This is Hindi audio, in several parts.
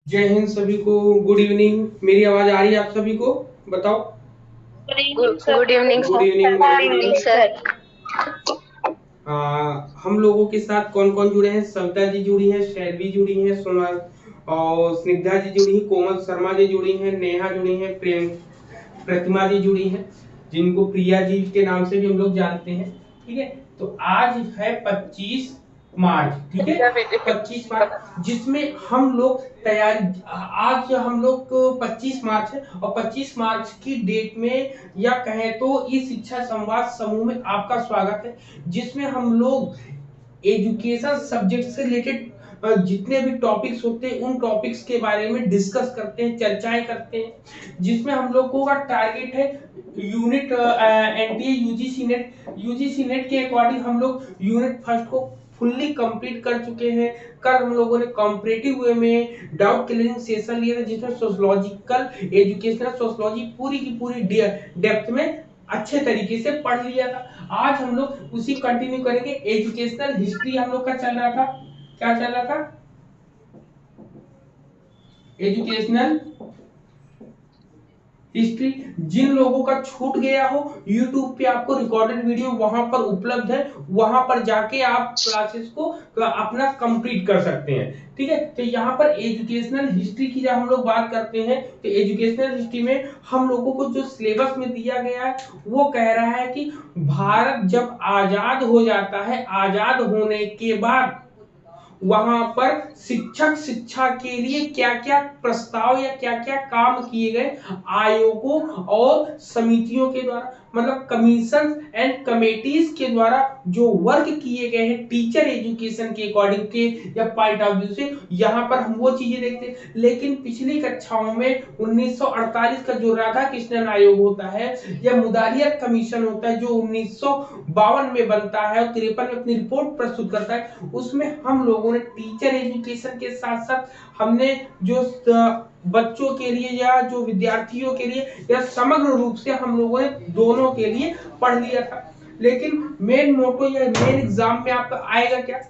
जय हिंद सभी को। Good evening. मेरी आवाज आ रही है आप सभी को? बताओ। Good evening good sir. Evening. Good evening sir. हम लोगों के साथ कौन कौन जुड़े हैं? सविता जी जुड़ी हैं, शैलवी जुड़ी हैं, सोना और स्निग्धा जी जुड़ी हैं, कोमल शर्मा जी जुड़ी हैं, नेहा जुड़ी हैं, प्रेम प्रतिमा जी जुड़ी हैं, जिनको प्रिया जी के नाम से भी हम लोग जानते हैं। ठीक है, तो आज है 25 मार्च। ठीक है, 25 मार्च, जिसमें हम लोग तैयारी, आज हम लोग 25 मार्च है और 25 मार्च की डेट में या कहें तो इस शिक्षा संवाद समूह में आपका स्वागत है, जिसमें हम लोग एजुकेशन सब्जेक्ट से रिलेटेड जितने भी टॉपिक्स होते हैं उन टॉपिक्स के बारे में डिस्कस करते हैं, चर्चाएं करते हैं, जिसमें हम लोगों का टारगेट है यूनिट एनटीए यूजीसी नेट के अकॉर्डिंग हम लोग यूनिट फर्स्ट को फुल्ली कंप्लीट कर चुके हैं। कल हम लोगों ने कॉम्परेटिव वे में डाउट क्लियरिंग सेशन लिया था, जिसमें सोशलॉजिकल एजुकेशनल सोशलॉजी पूरी की पूरी डेप्थ में अच्छे तरीके से पढ़ लिया था। आज हम लोग उसी कंटिन्यू करेंगे। एजुकेशनल हिस्ट्री हम लोग का चल रहा था। क्या चल रहा था? Educational history. जिन लोगों का छूट गया हो, YouTube पे आपको रिकॉर्डेड वीडियो वहां पर उपलब्ध है, वहां पर जाके आप क्लासेस को अपना कंप्लीट कर सकते हैं। ठीक है, तो यहाँ पर एजुकेशनल हिस्ट्री की जब हम लोग बात करते हैं तो एजुकेशनल हिस्ट्री में हम लोगों को जो सिलेबस में दिया गया है वो कह रहा है कि भारत जब आजाद हो जाता है, आजाद होने के बाद वहां पर शिक्षक शिक्षा के लिए क्या क्या प्रस्ताव या क्या क्या काम किए गए आयोगों और समितियों के द्वारा, मतलब कमीशन एंड कमेटीज के द्वारा जो वर्क किए गए हैं टीचर एजुकेशन के अकॉर्डिंग के या पॉइंट ऑफ व्यू से, यहाँ पर हम वो चीजें देखते हैं। लेकिन पिछली कक्षाओं में 1948 का जो राधा कृष्णन आयोग होता है या मुदालियर कमीशन होता है जो 1952 में बनता है और 53 में अपनी रिपोर्ट प्रस्तुत करता है, उसमें हम लोगों ने टीचर एजुकेशन के साथ साथ हमने जो बच्चों के लिए या जो विद्यार्थियों के लिए या समग्र रूप से हम लोगों ने दोनों के लिए पढ़ लिया था। लेकिन मेन मोटो या मेन एग्जाम में आपका आएगा क्या?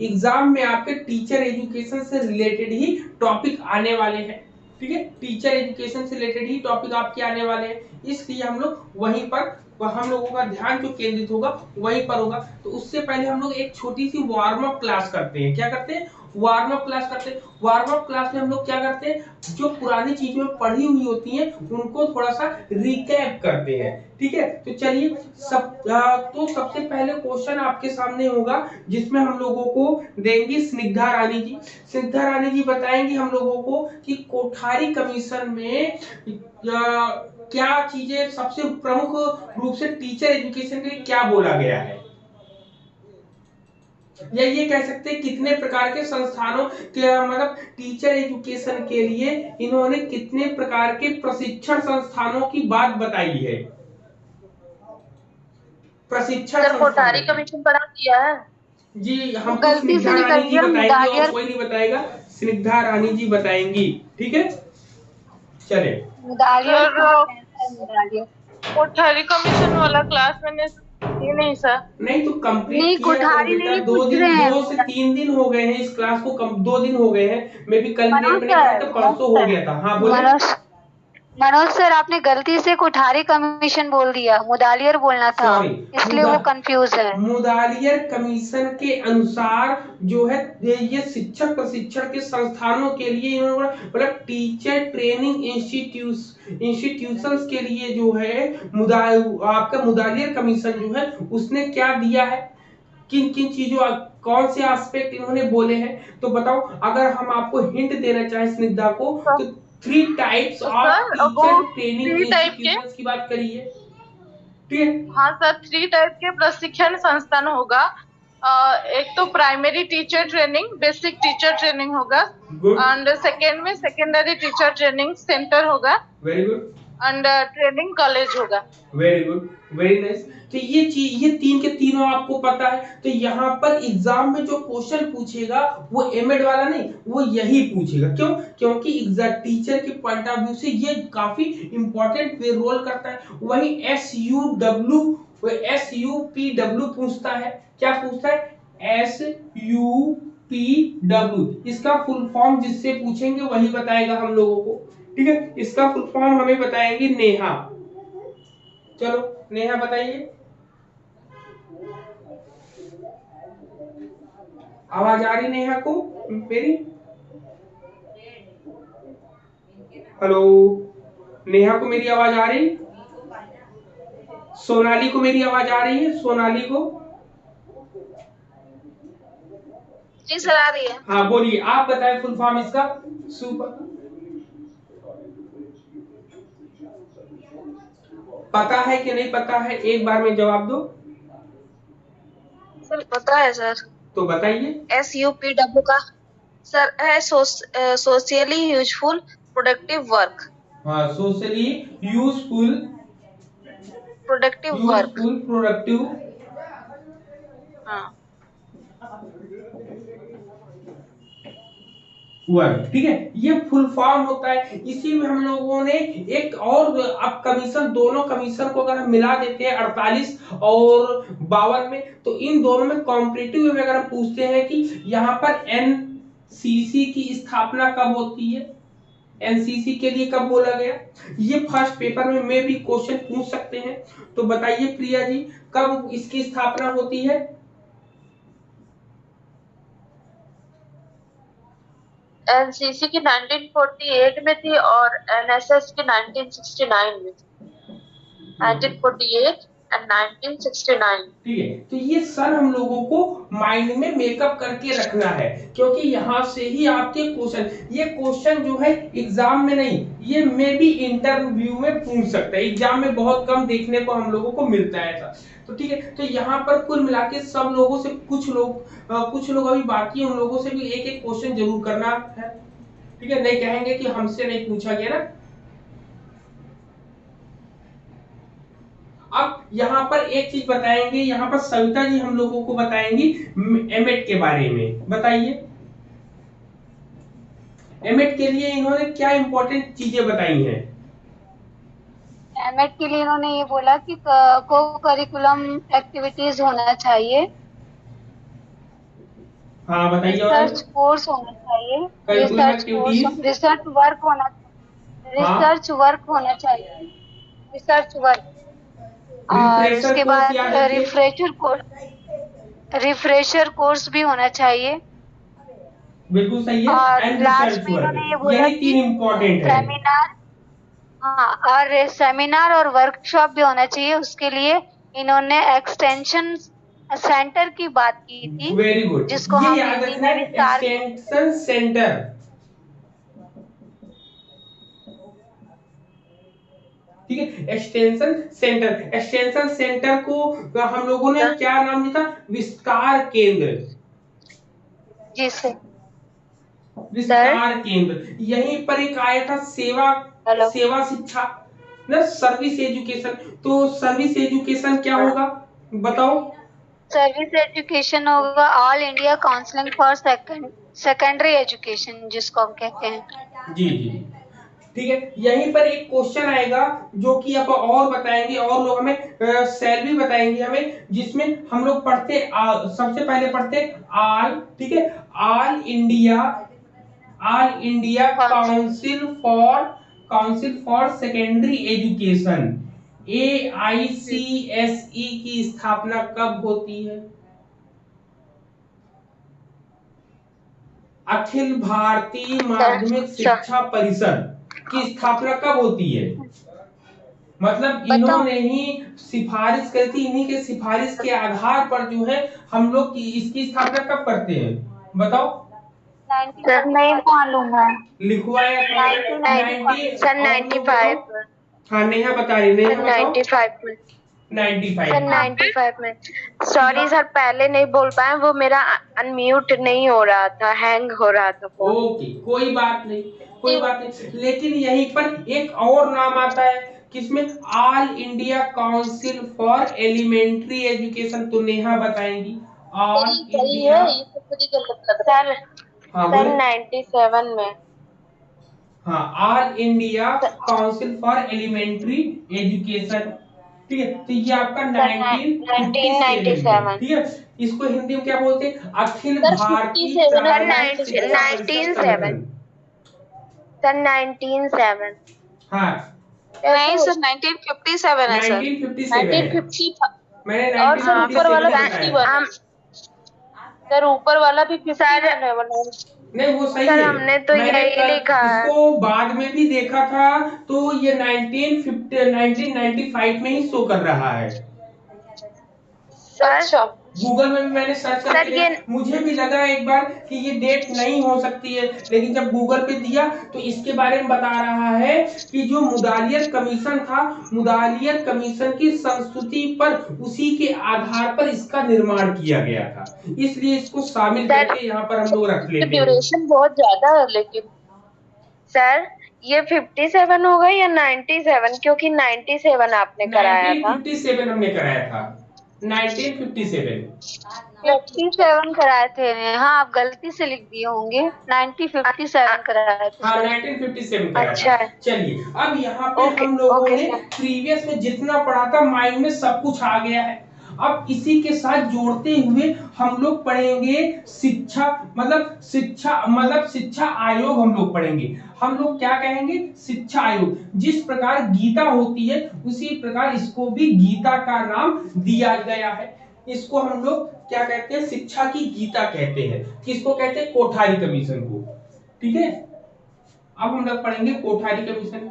एग्जाम में आपके टीचर एजुकेशन से रिलेटेड ही टॉपिक आने वाले हैं। ठीक है, टीचर एजुकेशन से रिलेटेड ही टॉपिक आपके आने वाले हैं, इसलिए हम लोग वहीं पर हम लोगों का ध्यान जो केंद्रित होगा वहीं पर होगा। तो उससे पहले हम लोग एक छोटी सी वार्म अप क्लास करते हैं। क्या करते हैं? वार्म अप क्लास करते हैं। वार्म अप क्लास में हम लोग क्या करते हैं, जो पुरानी चीजें पढ़ी हुई होती हैं उनको थोड़ा सा रिकैप करते हैं। ठीक है, तो चलिए तो सबसे पहले क्वेश्चन आपके सामने होगा जिसमें हम लोगों को देंगी स्निग्धा रानी जी। स्निग्धा रानी जी बताएंगी हम लोगों को कि कोठारी कमीशन में क्या चीजें सबसे प्रमुख रूप से टीचर एजुकेशन के लिए क्या बोला गया है, या ये कह सकते हैं कितने प्रकार के संस्थानों के, मतलब टीचर एजुकेशन के लिए इन्होंने कितने प्रकार के प्रशिक्षण संस्थानों की बात बताई है। प्रशिक्षण सर संस्थानों कोठारी की। कमीशन पढ़ा दिया है। जी वो हमको गलती से स्निग्धा निकल रानी जी गया बताएंगी और मुदालियर। कोई नहीं बताएगा। स्निग्धा रानी जी बताएंगी। ठीक है, चले। मुदालियर सर मुदालियर। कोठारी कमीशन वाला क्लास मैंने की नहीं सर। नहीं तो कंप्लीट नहीं, किया करो कोठारी बेटा। नहीं दो पूछ दिन, रहे हैं 2 से 3 दिन हो गए हैं इस क्लास को, 2 दिन हो गए हैं। मे भी कल की डेट मनोज में नहीं पढ़ाया सर। था, परसों हो गया था। हाँ बोले। मनोज मनोज सर, आपने गलती से कोठारी कमीशन बोल दिया, मुदालियर बोलना था, सॉरी। इसलिए मुदा वो कंफ्यूज है। मुदालियर कमीशन के अनुसार जो है ये शिक्षक प्रशिक्षण के संस्थानों के लिए इन्होंने मतलब टीचर ट्रेनिंग इंस्टीट्यूशंस के लिए जो है आपका मुदालियर कमीशन जो है उसने क्या दिया है, किन किन चीजों, कौन से एस्पेक्ट इन्होंने बोले हैं। तो बताओ, अगर हम आपको हिंट देना चाहें स्निग्धा को, तो 3 टाइप्स तो ऑफ सर वो टीचर ट्रेनिंग थ्री टाइप के। इंस्टीट्यूशंस की बात करिए। ठीक है। हाँ सर, 3 टाइप के प्रशिक्षण संस्थान होगा। एक तो primary teacher training, basic teacher training होगा। गुड। एंड सेकेंड में सेकेंडरी टीचर ट्रेनिंग सेंटर होगा। Very good. And training college होगा। Very good. Very nice. तो ये चीज, ये तीन के तीनों आपको पता है। तो यहाँ पर एग्जाम में जो क्वेश्चन पूछेगा वो एमएड वाला नहीं, वो यही पूछेगा। क्यों? क्योंकि एग्जैक्ट टीचर के पॉइंट ऑफ व्यू से ये काफी इंपॉर्टेंट रोल करता है। वही एस यू पी डब्ल्यू पूछता है। क्या पूछता है? एस यू PW, इसका फुल फॉर्म जिससे पूछेंगे वही बताएगा हम लोगों को। ठीक है, इसका फुल फॉर्म हमें बताएंगे नेहा। चलो नेहा बताइए। आवाज आ रही नेहा को मेरी? हेलो, नेहा को मेरी आवाज आ रही? सोनाली को मेरी आवाज आ रही है? सोनाली को? जी सर आ रही है। हाँ बोलिए, आप बताएं फुल फॉर्म इसका। सुपर, पता है कि नहीं पता है, एक बार में जवाब दो। सर पता है सर। तो बताइए। SUPW का सर है सोशली यूजफुल प्रोडक्टिव वर्क। हाँ, socially useful productive work. Productive हाँ वर्क। ठीक है, ये फुल फॉर्म होता है। इसी में हम लोगों ने एक और, अब कमीशन, दोनों कमीशन को अगर हम मिला देते हैं 48 और 52 में, तो इन दोनों में कॉम्पिटिटिव में अगर हम पूछते हैं कि यहाँ पर एनसीसी की स्थापना कब होती है, एनसीसी के लिए कब बोला गया, ये फर्स्ट पेपर में भी क्वेश्चन पूछ सकते हैं। तो बताइए प्रिया जी, कब इसकी स्थापना होती है? NCC की 1948 में थी और NSS की 1969 में थी। 1948 एंड 1969। ठीक है, तो ये सर हम लोगों को माइंड में मेकअप करके रखना है, क्योंकि यहाँ से ही आपके क्वेश्चन, ये क्वेश्चन जो है एग्जाम में नहीं, ये मे भी इंटरव्यू में पूछ सकता है। एग्जाम में बहुत कम देखने को हम लोगों को मिलता है ऐसा। तो ठीक है, तो यहाँ पर कुल मिला के सब लोगों से कुछ लोग अभी बाकी है, उन लोगों से भी एक एक क्वेश्चन जरूर करना है। ठीक है, नहीं कहेंगे कि हमसे नहीं पूछा गया ना। अब यहाँ पर एक चीज बताएंगे, यहाँ पर सविता जी हम लोगों को बताएंगी एमएड के बारे में। बताइए एमएड के लिए इन्होंने क्या इंपॉर्टेंट चीजें बताई हैं? एमएड के लिए इन्होंने ये बोला कि को करिकुलम एक्टिविटीज होना चाहिए, हाँ बताइए। रिसर्च कोर्स होना चाहिए, करिकुलम एक्टिविटीज, रिसर्च वर्क होना, हाँ, रिसर्च वर्क होना चाहिए, रिसर्च वर्क। और रिफ्रेशर उसके कोर्स बाद याद रखिए। रिफ्रेशर कोर्स भी होना चाहिए। बिल्कुल सही है, और एंड लास्ट रिसर्च में इन्होंने ये वर्क, बोला यही कि तीन इंपॉर्टेंट है। सेमिनार, हाँ, और सेमिनार और वर्कशॉप भी होना चाहिए। उसके लिए इन्होंने एक्सटेंशन सेंटर की बात की थी, वेरी गुड, जिसको ये हम याद हिंदी रखना में है, विस्तार। Extension centre. ठीक है, एक्सटेंशन सेंटर, एक्सटेंशन सेंटर को हम लोगों ने क्या नाम दिया था? विस्तार केंद्र। जी सर। विस्तार केंद्र। यहीं पर एक आया था सेवा, हेलो। सेवा शिक्षा ना, सर्विस एजुकेशन। तो सर्विस एजुकेशन क्या होगा बताओ? सर्विस एजुकेशन होगा all India counselling for secondary education, जिसको हम कहते हैं। जी जी, ठीक है, यहीं पर एक क्वेश्चन आएगा जो कि आप और बताएंगे, और लोग हमें सैलरी बताएंगे हमें, जिसमें हम लोग पढ़ते सबसे पहले पढ़ते ऑल, ठीक है, all India, all India council for secondary education, AICSE की स्थापना कब होती है? अखिल भारतीय माध्यमिक शिक्षा परिषद की स्थापना कब होती है? मतलब इन्होंने ही सिफारिश करी थी, इन्हीं के सिफारिश के आधार पर जो है हम लोग इसकी स्थापना कब करते हैं बताओ? सर नहीं मालूम है। लिखवाया था 95। हाँ नेहा बता रही, नेहा बताओ। 95 में। 95 में। सॉरी सर, पहले नहीं बोल पाए, वो मेरा अनम्यूट नहीं हो रहा था, हैंग हो रहा था। ओके, कोई बात नहीं, कोई बात नहीं। लेकिन यहीं पर एक और नाम आता है, किसमें? All India council for elementary education. तो नेहा बताएंगी ऑल इंडिया। सर हाँ सर 97 में। हाँ, all India council for elementary education. ठीक है, तो ये आपका 1997, ठीक है। इसको हिंदी में क्या बोलते हैं? अखिल सर, भारतीय 57 प्रारंभिक शिक्षा परिषद 1907 संगठन। सर 1907। हाँ, नहीं सर 1957 है सर। 1957 है। 1950 मैंने और सर ऊपर 1957 वाला ही बताया। 51 सर ऊपर वाला भी 51 है। नहीं वो सही सर है। हमने तो मैंने यही कल लिखा है। इसको बाद में भी देखा था, तो ये 1995 में ही शो कर रहा है। सर गूगल में भी मैंने सर्च सर करके ये देखा, मुझे भी लगा एक बार कि ये डेट नहीं हो सकती है, लेकिन जब गूगल पे दिया तो इसके बारे में बता रहा है कि जो मुदालियत कमीशन था, मुदालियत कमीशन की संस्तुति पर उसी के आधार पर इसका निर्माण किया गया था, इसलिए इसको शामिल सर करके यहाँ पर हम लोग रख लेते हैं। ड्यूरेशन बहुत ज्यादा है लेकिन सर ये 57 होगा या 97, क्योंकि 97 आपने कराया था। 1957 हमने कराया था, 1957। 57 कराए थे। हाँ आप गलती से लिख दिए होंगे, 1957 कराए थे हाँ सर। 1957 कराया अच्छा था। चलिए अब यहाँ पे ओके हम लोगों ओके ने सर। प्रीवियस में जितना पढ़ा था माइंड में सब कुछ आ गया है। अब इसी के साथ जोड़ते हुए हम लोग पढ़ेंगे शिक्षा मतलब शिक्षा आयोग हम लोग पढ़ेंगे। हम लोग क्या कहेंगे? शिक्षा आयोग। जिस प्रकार गीता होती है उसी प्रकार इसको भी गीता का नाम दिया गया है। इसको हम लोग क्या कहते हैं? शिक्षा की गीता कहते हैं। किसको कहते हैं? कोठारी कमीशन को। ठीक है, अब हम लोग पढ़ेंगे कोठारी कमीशन।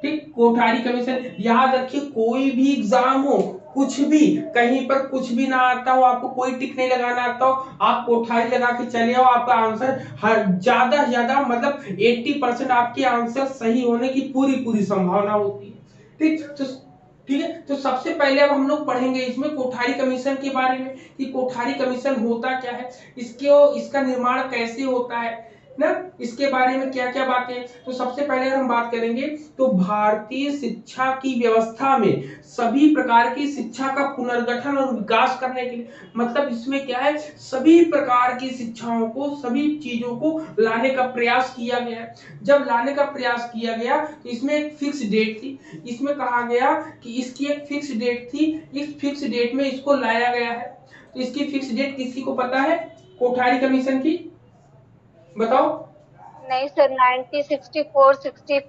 ठीक, कोठारी कमीशन याद रखिए, कोई भी एग्जाम हो, कुछ भी कहीं पर कुछ भी ना आता हो, आपको कोई टिक नहीं लगाना आता हो, आप कोठारी लगा के चले आओ, आपका आंसर हर ज्यादा से ज्यादा मतलब 80% आपके आंसर सही होने की पूरी पूरी संभावना होती है। ठीक है, तो सबसे पहले अब हम लोग पढ़ेंगे इसमें कोठारी कमीशन के बारे में कि कोठारी कमीशन होता क्या है, इसका निर्माण कैसे होता है ना, इसके बारे में क्या क्या बातें। तो सबसे पहले अगर हम बात करेंगे तो भारतीय शिक्षा की व्यवस्था में सभी प्रकार की शिक्षा का पुनर्गठन और विकास करने के लिए, मतलब इसमें क्या है, सभी प्रकार की शिक्षाओं को, सभी चीजों को लाने का प्रयास किया गया है। जब लाने का प्रयास किया गया तो इसमें एक फिक्स डेट थी। इसमें कहा गया कि इसकी एक फिक्स डेट थी, इस फिक्स डेट में इसको लाया गया है। तो इसकी फिक्स डेट किसी को पता है कोठारी कमीशन की? बताओ। नहीं सर 1964 66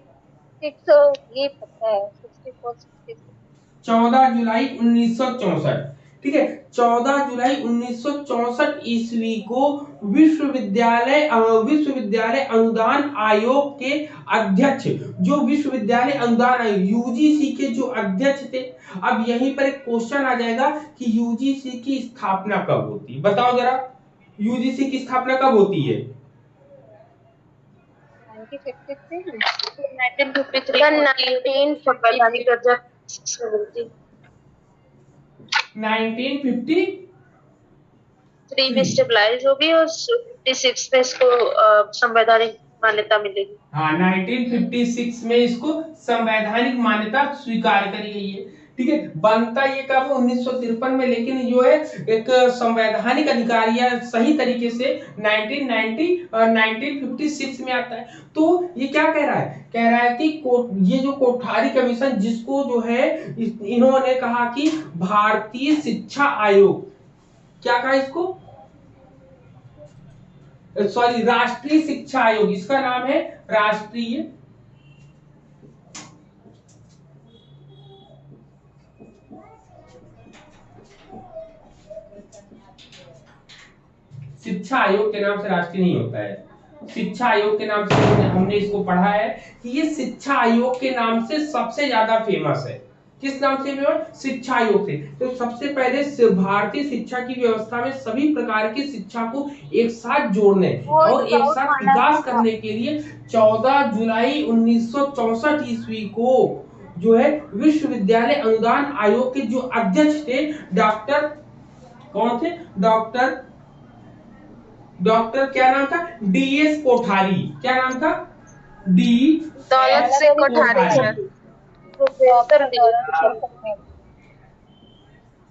ये पता है, 64 66। 14 जुलाई 1964। ठीक है, 14 जुलाई 1964 ईस्वी को विश्वविद्यालय अनुदान आयोग के अध्यक्ष, जो विश्वविद्यालय अनुदान आयोग यूजीसी के जो अध्यक्ष थे। अब यहीं पर एक क्वेश्चन आ जाएगा कि यूजीसी की स्थापना कब होती है? बताओ जरा, यूजीसी की स्थापना कब होती है? 1953 में स्टेबलाइज होगी और 56 में इसको संवैधानिक मान्यता मिलेगी। हाँ, 1956 में इसको संवैधानिक मान्यता स्वीकार करी गई है। ठीक है, बनता ये कब? 1953 में, लेकिन जो है एक संवैधानिक अधिकार या सही तरीके से 1956 में आता है। तो ये क्या कह रहा है? कह रहा है कि ये जो कोठारी कमीशन, जिसको जो है इन्होंने कहा कि भारतीय शिक्षा आयोग, क्या कहा इसको? सॉरी, राष्ट्रीय शिक्षा आयोग, इसका नाम है राष्ट्रीय शिक्षा आयोग के नाम से, राष्ट्रीय नहीं होता है, शिक्षा आयोग के नाम से हमने इसको पढ़ा है कि ये शिक्षा आयोग के नाम से सबसे ज्यादा फेमस है। किस नाम से? शिक्षा आयोग से। तो सबसे पहले भारतीय शिक्षा की व्यवस्था में सभी प्रकार की शिक्षा को एक साथ जोड़ने और एक साथ विकास करने के लिए 14 जुलाई 1964 ईस्वी को जो है विश्वविद्यालय अनुदान आयोग के जो अध्यक्ष थे, डॉक्टर कौन थे? डॉक्टर क्या नाम था? डीएस कोठारी। क्या नाम था? दौलत सिंह कोठारी सर।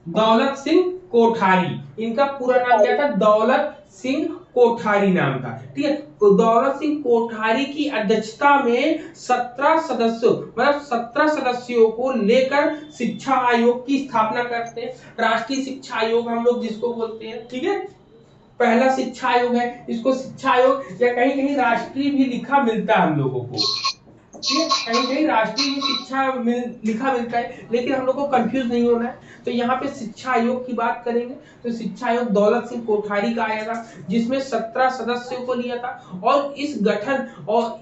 दौलत सिंह कोठारी, इनका पूरा नाम क्या था? दौलत सिंह कोठारी नाम था। ठीक है, तो दौलत सिंह कोठारी की अध्यक्षता में 17 सदस्यों मतलब 17 सदस्यों को लेकर शिक्षा आयोग की स्थापना करते हैं। राष्ट्रीय शिक्षा आयोग हम लोग जिसको बोलते हैं। ठीक है, पहला शिक्षा आयोग है, इसको शिक्षा आयोग या कहीं कहीं राष्ट्रीय भी लिखा मिलता है हम लोगों को। ठीक है, कहीं कहीं राष्ट्रीय भी शिक्षा लिखा मिलता है, लेकिन हम लोग को कंफ्यूज नहीं होना है। तो यहाँ पे शिक्षा आयोग की बात करेंगे तो शिक्षा आयोग दौलत सिंह कोठारी का आया था, जिसमें 17 सदस्यों को लिया था और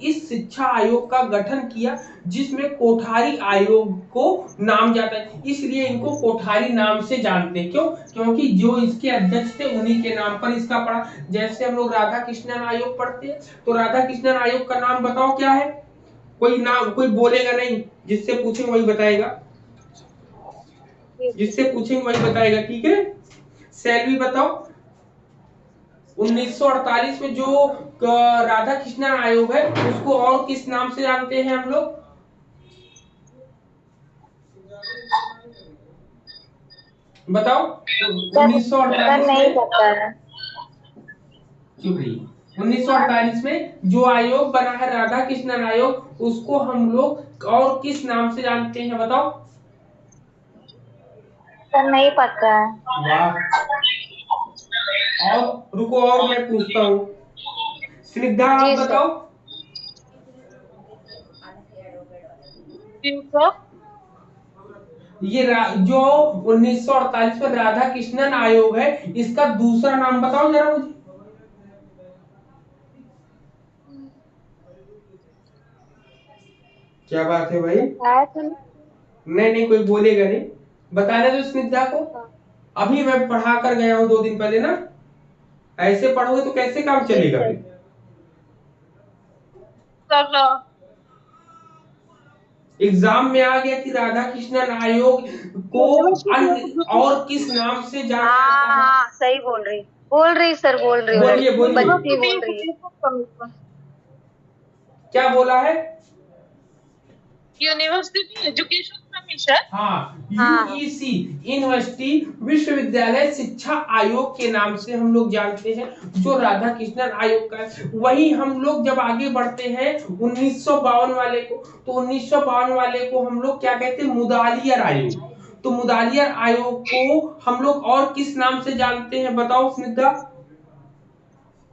इस शिक्षा आयोग का गठन किया, जिसमें कोठारी आयोग को नाम जाता है, इसलिए इनको कोठारी नाम से जानते हैं। क्यों? क्योंकि जो इसके अध्यक्ष थे उन्हीं के नाम पर इसका पड़ा। जैसे हम लोग राधा कृष्णन आयोग पढ़ते हैं, तो राधा कृष्णन आयोग का नाम बताओ क्या है? कोई नाम कोई बोलेगा नहीं, जिससे पूछेंगे वही बताएगा, जिससे पूछेंगे वही बताएगा। ठीक है, सैलवी बताओ, 1948 में जो राधा कृष्णन आयोग है उसको और किस नाम से जानते हैं हम लोग? बताओ। 1948 नहीं में पता है। चुप रही। 1948 में जो आयोग बना है राधा कृष्णन आयोग, उसको हम लोग और किस नाम से जानते हैं बताओ? सर नहीं पता है। वाह, और रुको और मैं पूछता हूँ, स्निग्धा आप जी सर। बताओ। ये जो 1948 में राधा कृष्णन आयोग है, इसका दूसरा नाम बताओ जरा मुझे। क्या बात है भाई? नहीं नहीं, कोई बोलेगा नहीं, बताने दो स्निग्धा को। अभी मैं पढ़ा कर गया हूँ 2 दिन पहले ना, ऐसे पढ़ोगे तो कैसे काम चलेगा फिर? एग्जाम में आ गया कि राधा कृष्णन आयोग को अन्य और किस नाम से जाना जाता है? हाँ सही बोल रही सर, बोल रही बोलिए बोलिए, बच्ची बोल रही है। क्या बोला है? University education commission. हाँ, यूईसी, यूनिवर्सिटी विश्वविद्यालय शिक्षा आयोग के नाम से हम लोग जानते हैं, जो राधा कृष्णन आयोग का है। वही हम लोग जब आगे बढ़ते हैं 1952 वाले को, तो 1952 वाले को हम लोग क्या कहते हैं? मुदालियर आयोग। तो मुदालियर आयोग को हम लोग और किस नाम से जानते हैं बताओ स्निग्धा?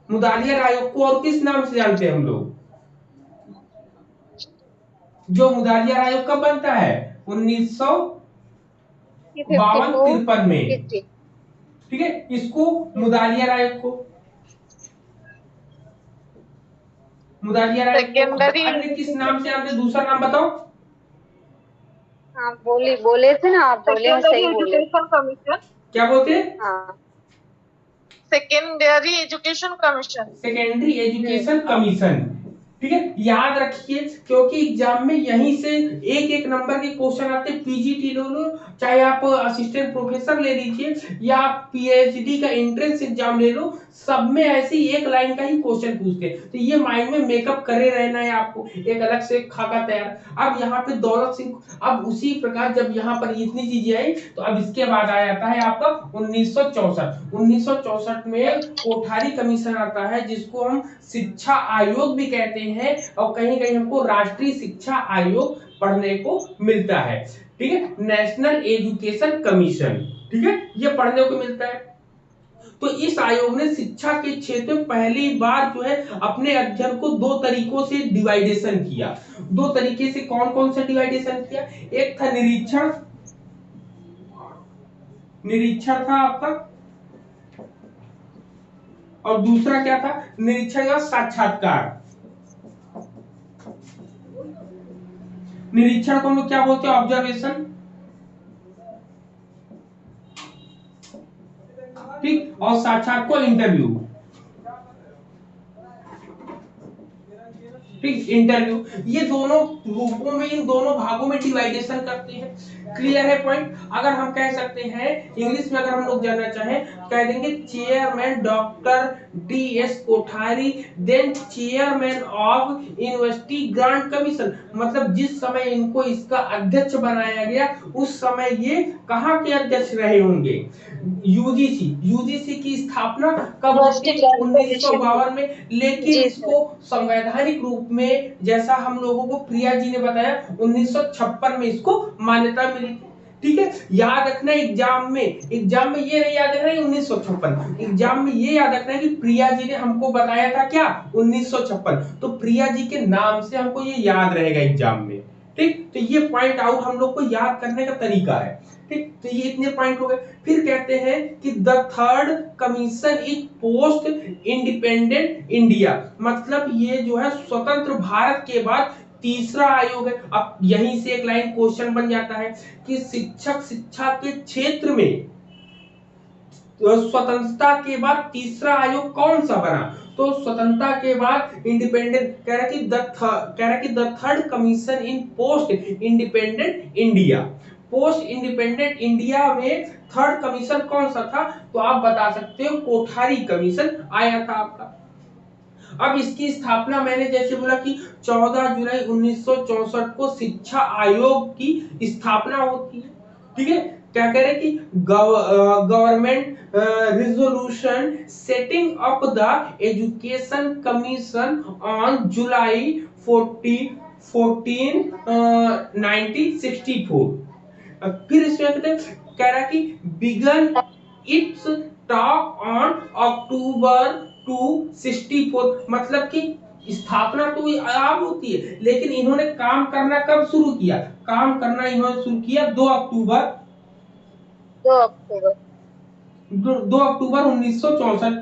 मुदालियर आयोग को और किस नाम से जानते हैं हम लोग? जो मुदालियर आयोग कब बनता है? 1952-53 में। ठीक है, इसको मुदालियर आयोग को, मुदालियर आयोग को अन्य किस नाम से जानते? दूसरा नाम बताओ। हाँ बोले थे ना आप, बोले सही बोले। Education commission. क्या बोलते हैं? हाँ, secondary education commission. Secondary education commission. ठीक है, याद रखिए, क्योंकि एग्जाम में यहीं से एक एक नंबर के क्वेश्चन आते हैं। पीजीटी ले लो, चाहे आप असिस्टेंट प्रोफेसर ले लीजिए, या आप पीएचडी का एंट्रेंस एग्जाम ले लो, सब में ऐसे ही एक लाइन का ही क्वेश्चन पूछते हैं। तो ये माइंड में मेकअप करे रहना है आपको, एक अलग से खाका तैयार। अब यहाँ पे दौलत सिंह, अब उसी प्रकार जब यहाँ पर इतनी चीजें आई, तो अब इसके बाद आ जाता है आपका 1964। 1964 में कोठारी कमीशन आता है, जिसको हम शिक्षा आयोग भी कहते हैं, और कहीं कहीं हमको राष्ट्रीय शिक्षा आयोग पढ़ने को मिलता है। ठीक है, नेशनल एजुकेशन कमीशन। ठीक है, ये पढ़ने को मिलता है। तो इस आयोग ने शिक्षा के क्षेत्र में पहली बार जो है अपने अध्ययन को 2 तरीकों से डिवाइडेशन किया। 2 तरीके से कौन कौन सा डिवाइडेशन किया? एक था निरीक्षण, निरीक्षण था आपका, और दूसरा क्या था? निरीक्षण का साक्षात्कार। निरीक्षण को हम लोग क्या बोलते हैं? ऑब्जर्वेशन। ठीक, और साक्षात को इंटरव्यू। ठीक, इंटरव्यू। ये दोनों रूपों में, इन दोनों भागों में डिवाइडेशन करते हैं। क्लियर है पॉइंट? अगर हम कह सकते हैं इंग्लिश में, अगर हम लोग जानना चाहें कह देंगे chairman doctor DS Kothari, then chairman of university grant commission, मतलब जिस समय इनको इसका अध्यक्ष बनाया गया उस समय ये कहाँ के अध्यक्ष रहे होंगे? यूजीसी की स्थापना कब हुई थी? 1952 में। लेकिन इसको संवैधानिक रूप में, जैसा हम लोगों को प्रिया जी ने बताया, 1956 में इसको मान्यता मिली थी। ठीक है, याद रखना एग्जाम में ये नहीं याद रखना 1956, एग्जाम में ये याद रखना है कि प्रिया जी ने हमको बताया था क्या 1956, तो प्रिया जी के नाम से हमको ये याद रहेगा एग्जाम में। ठीक, तो ये पॉइंट आउट हम लोग को याद करने का तरीका है। ठीक, तो ये इतने पॉइंट हो गए। फिर कहते हैं कि the third commission is post independent India, मतलब ये जो है स्वतंत्र भारत के बाद तीसरा आयोग है। अब यहीं से एक लाइन क्वेश्चन बन जाता है कि शिक्षक शिक्षा के क्षेत्र में स्वतंत्रता के बाद तीसरा आयोग कौन सा बना? तो स्वतंत्रता के बाद इंडिपेंडेंट, कह रहा कि the third commission in post independent India, post independent India में थर्ड कमीशन कौन सा था? तो आप बता सकते हो कोठारी कमीशन आया था आपका। अब इसकी स्थापना मैंने जैसे बोला कि 14 जुलाई 1964 को शिक्षा आयोग की स्थापना होती है। ठीक है, क्या कह रहे कि government resolution setting up the education commission on July 14, 1964। फिर इसमें कह रहा कि began its talk on October 264, मतलब कि स्थापना तो आम होती है लेकिन इन्होंने काम करना कब शुरू किया? काम करना इन्होंने शुरू किया 2 अक्टूबर 1964।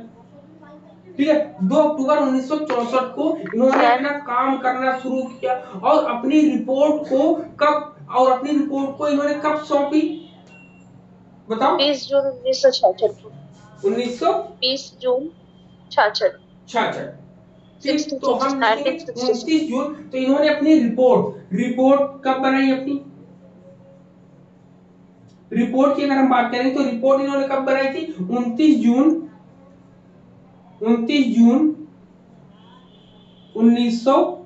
ठीक है, 2 अक्टूबर 1964 को इन्होंने अपना काम करना शुरू किया और अपनी रिपोर्ट को इन्होंने कब सौंपी बताओ? 20 जून 1966 20 जून 66। ठीक, तो हम 29 जून, तो इन्होंने अपनी रिपोर्ट कब बनाई? अपनी रिपोर्ट की अगर हम बात करें तो रिपोर्ट इन्होंने कब बनाई थी? 29 जून 1966।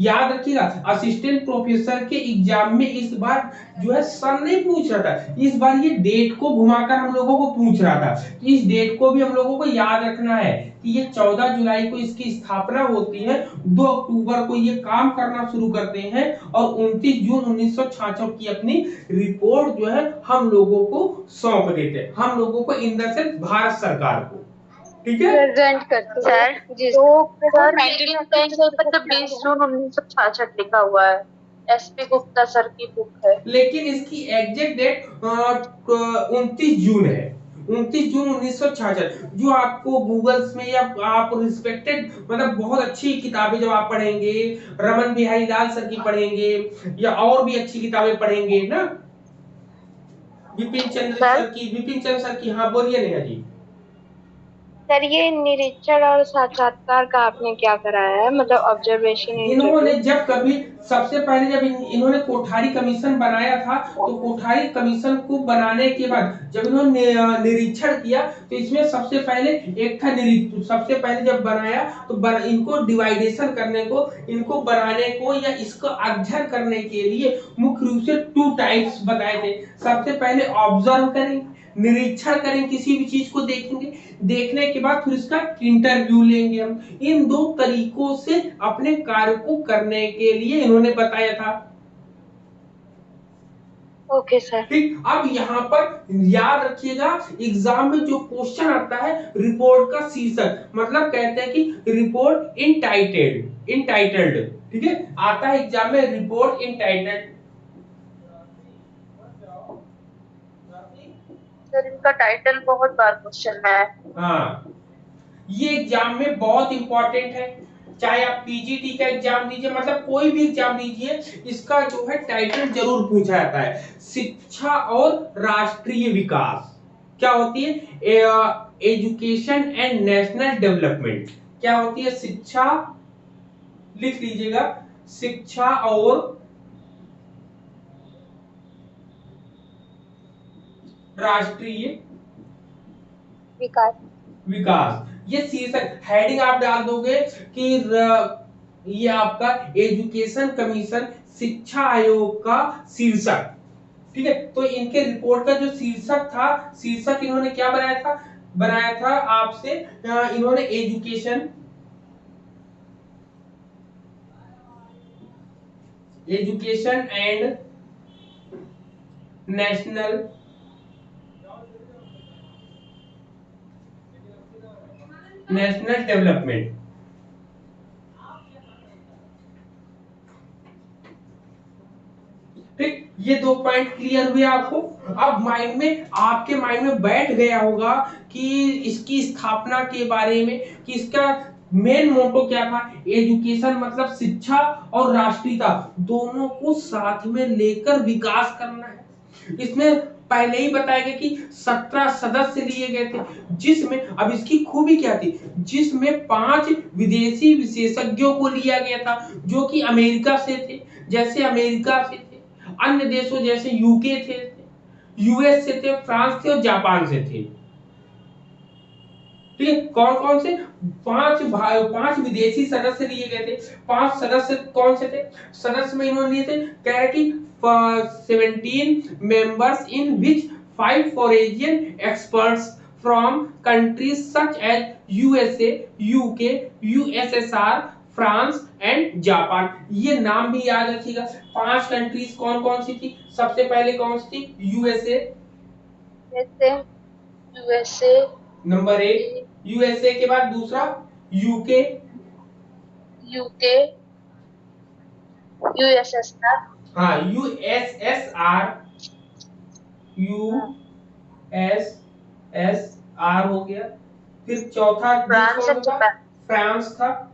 याद रखिएगा, असिस्टेंट प्रोफेसर के एग्जाम में इस बार जो है सन नहीं पूछ रहा था, इस बार ये डेट को घुमाकर हम लोगों को पूछ रहा था। तो इस डेट को भी हम लोगों को याद रखना है कि ये 14 जुलाई को इसकी स्थापना होती है, 2 अक्टूबर को ये काम करना शुरू करते हैं और 29 जून 1966 की अपनी रिपोर्ट जो है हम लोगों को सौंप देते हैं, हम लोगों को इन द सेंस भारत सरकार को। ठीक है, प्रेजेंट करते सर जी। तो सर 20 जून 1966 लिखा हुआ है, SP गुप्ता सर की बुक है, लेकिन इसकी एग्जैक्ट डेट 29 जून है, 29 जून 1966। जो आपको गूगल्स में या आप रिस्पेक्टेड मतलब बहुत अच्छी किताबें जब आप पढ़ेंगे, रमन बिहारी लाल सर की पढ़ेंगे या और भी अच्छी किताबें पढ़ेंगे ना, विपिन चंद्र सर की। हाँ बोलिए नेहा जी। सर ये निरीक्षण और साक्षात्कार का आपने क्या कराया है, मतलब ऑब्जर्वेशन? इन्होंने जब कभी सबसे पहले जब इन्होंने कोठारी कमीशन बनाया था, तो कोठारी कमीशन को बनाने के बाद जब इन्होंने निरीक्षण किया तो इसमें सबसे पहले एक था सबसे पहले जब बनाया तो इनको डिवाइडेशन करने को, इनको बनाने को या इसको अध्ययन करने के लिए मुख्य रूप से 2 टाइप्स बताए थे। सबसे पहले ऑब्जर्व करें, निरीक्षण करें, किसी भी चीज को देखेंगे, देखने के बाद फिर इसका इंटरव्यू लेंगे हम। इन 2 तरीकों से अपने कार्य को करने के लिए इन्होंने बताया था। Okay sir. ठीक, अब यहाँ पर याद रखिएगा एग्जाम में जो क्वेश्चन आता है रिपोर्ट का शीर्षक, मतलब कहते हैं कि रिपोर्ट इंटाइटल्ड। ठीक है, आता है एग्जाम में रिपोर्ट इंटाइटल्ड। सर इनका टाइटल बहुत बार क्वेश्चन में है। हाँ, ये एग्जाम में बहुत इंपॉर्टेंट है, चाहे आप पीजीटी का एग्जाम दीजिए, मतलब कोई भी एग्जाम दीजिए, इसका जो है टाइटल जरूर पूछा जाता है। शिक्षा और राष्ट्रीय विकास क्या होती है? एजुकेशन एंड नेशनल डेवलपमेंट क्या होती है? शिक्षा, लिख लीजिएगा, शिक्षा और राष्ट्रीय विकास। विकास। ये शीर्षक हेडिंग आप डाल दोगे कि ये आपका एजुकेशन कमीशन शिक्षा आयोग का शीर्षक, ठीक है। तो इनके रिपोर्ट का जो शीर्षक था, शीर्षक इन्होंने क्या बनाया था आपसे, इन्होंने एजुकेशन एंड नेशनल डेवलपमेंट। ठीक, ये दो पॉइंट क्लियर हुए आपको। अब आपके माइंड में बैठ गया होगा कि इसकी स्थापना के बारे में, कि इसका मेन मोटो क्या था। एजुकेशन मतलब शिक्षा और राष्ट्रीयता दोनों को साथ में लेकर विकास करना है। इसमें पहले ही बताया गया कि 17 सदस्य लिए गए थे, जिसमें अब इसकी खूबी क्या थी, जिसमें 5 विदेशी विशेषज्ञों को लिया गया था, जो कि अमेरिका से थे, अमेरिका से थे, अन्य देशों जैसे यूके थे, यूएस से थे, फ्रांस थे और जापान से थे। ठीक है, कौन कौन से? 5 विदेशी सदस्य लिए गए थे। 5 सदस्य कौन से थे? सदस्य में इन्होंने लिए थे, कह रहे कि 17 members in which 5 foreign experts from countries such as USA, UK, USSR, France and Japan. ये नाम भी याद रखिएगा। 5 कंट्रीज कौन कौन सी थी? सबसे पहले कौन सी थी? यूएसए, नंबर 1 यूएसए के बाद दूसरा यूके, यूएसएसआर, हाँ यूएसएसआर, यूएसएसआर हो गया। फिर चौथा देश कौन था? फ्रांस था।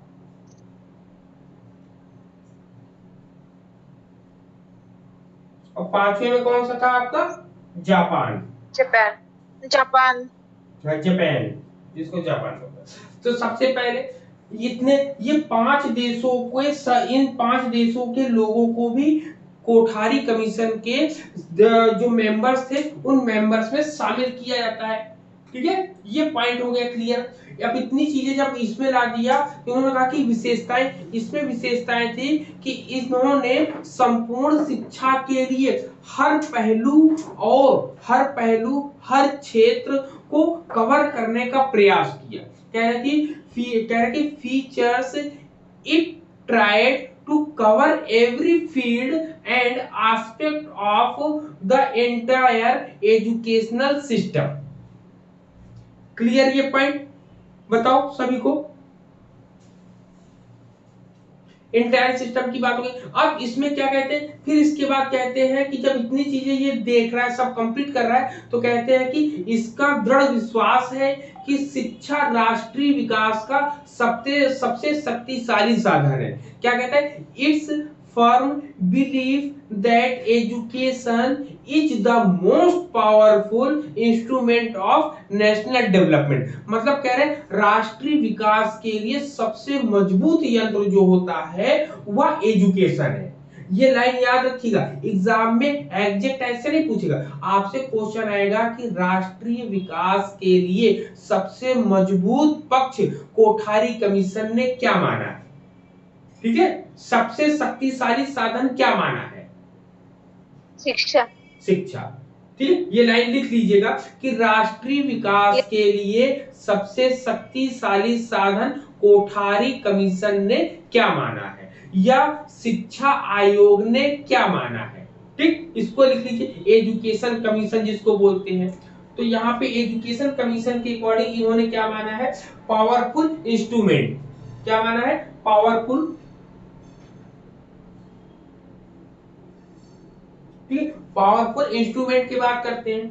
और 5वें में कौन सा था आपका? जापान, जापान, जिसको जापान होता है। तो सबसे पहले ये 5 देशों को, इन 5 देशों के लोगों को भी कोठारी कमीशन के जो मेंबर्स थे उन मेंबर्स में शामिल किया जाता है। ठीक है, ये पॉइंट हो गया क्लियर। अब इतनी चीजें जब इसमें ला दिया तो उन्होंने कहा कि इसमें विशेषताएं थी कि इन्होंने संपूर्ण शिक्षा के लिए हर पहलू हर क्षेत्र को कवर करने का प्रयास किया। कह रहे कि features it tried to cover every field and aspect of the entire educational system. Clear ये पॉइंट? बताओ सभी को। इंटायर सिस्टम की बात हो गई। अब इसमें क्या कहते हैं, फिर इसके बाद कहते हैं कि जब इतनी चीजें ये देख रहा है, सब कंप्लीट कर रहा है, तो कहते हैं कि इसका दृढ़ विश्वास है कि शिक्षा राष्ट्रीय विकास का सबसे शक्तिशाली साधन है। क्या कहता है? It's firm belief that education is the most powerful instrument of national development। मतलब कह रहे हैं राष्ट्रीय विकास के लिए सबसे मजबूत यंत्र जो होता है वह एजुकेशन है। ये लाइन याद रखिएगा, एग्जाम में एग्जैक्ट ऐसे नहीं पूछेगा, आपसे क्वेश्चन आएगा कि राष्ट्रीय विकास के लिए सबसे मजबूत पक्ष कोठारी कमीशन ने क्या माना है। ठीक है, सबसे शक्तिशाली साधन क्या माना है? शिक्षा। ठीक है, ये लाइन लिख लीजिएगा कि राष्ट्रीय विकास के लिए सबसे शक्तिशाली साधन कोठारी कमीशन ने क्या माना है, या शिक्षा आयोग ने क्या माना है। ठीक, इसको लिख लीजिए, एजुकेशन कमीशन जिसको बोलते हैं। तो यहाँ पे एजुकेशन कमीशन के अकॉर्डिंग इन्होंने क्या माना है? Powerful instrument. क्या माना है? पावरफुल। ठीक, पावरफुल इंस्ट्रूमेंट की बात करते हैं।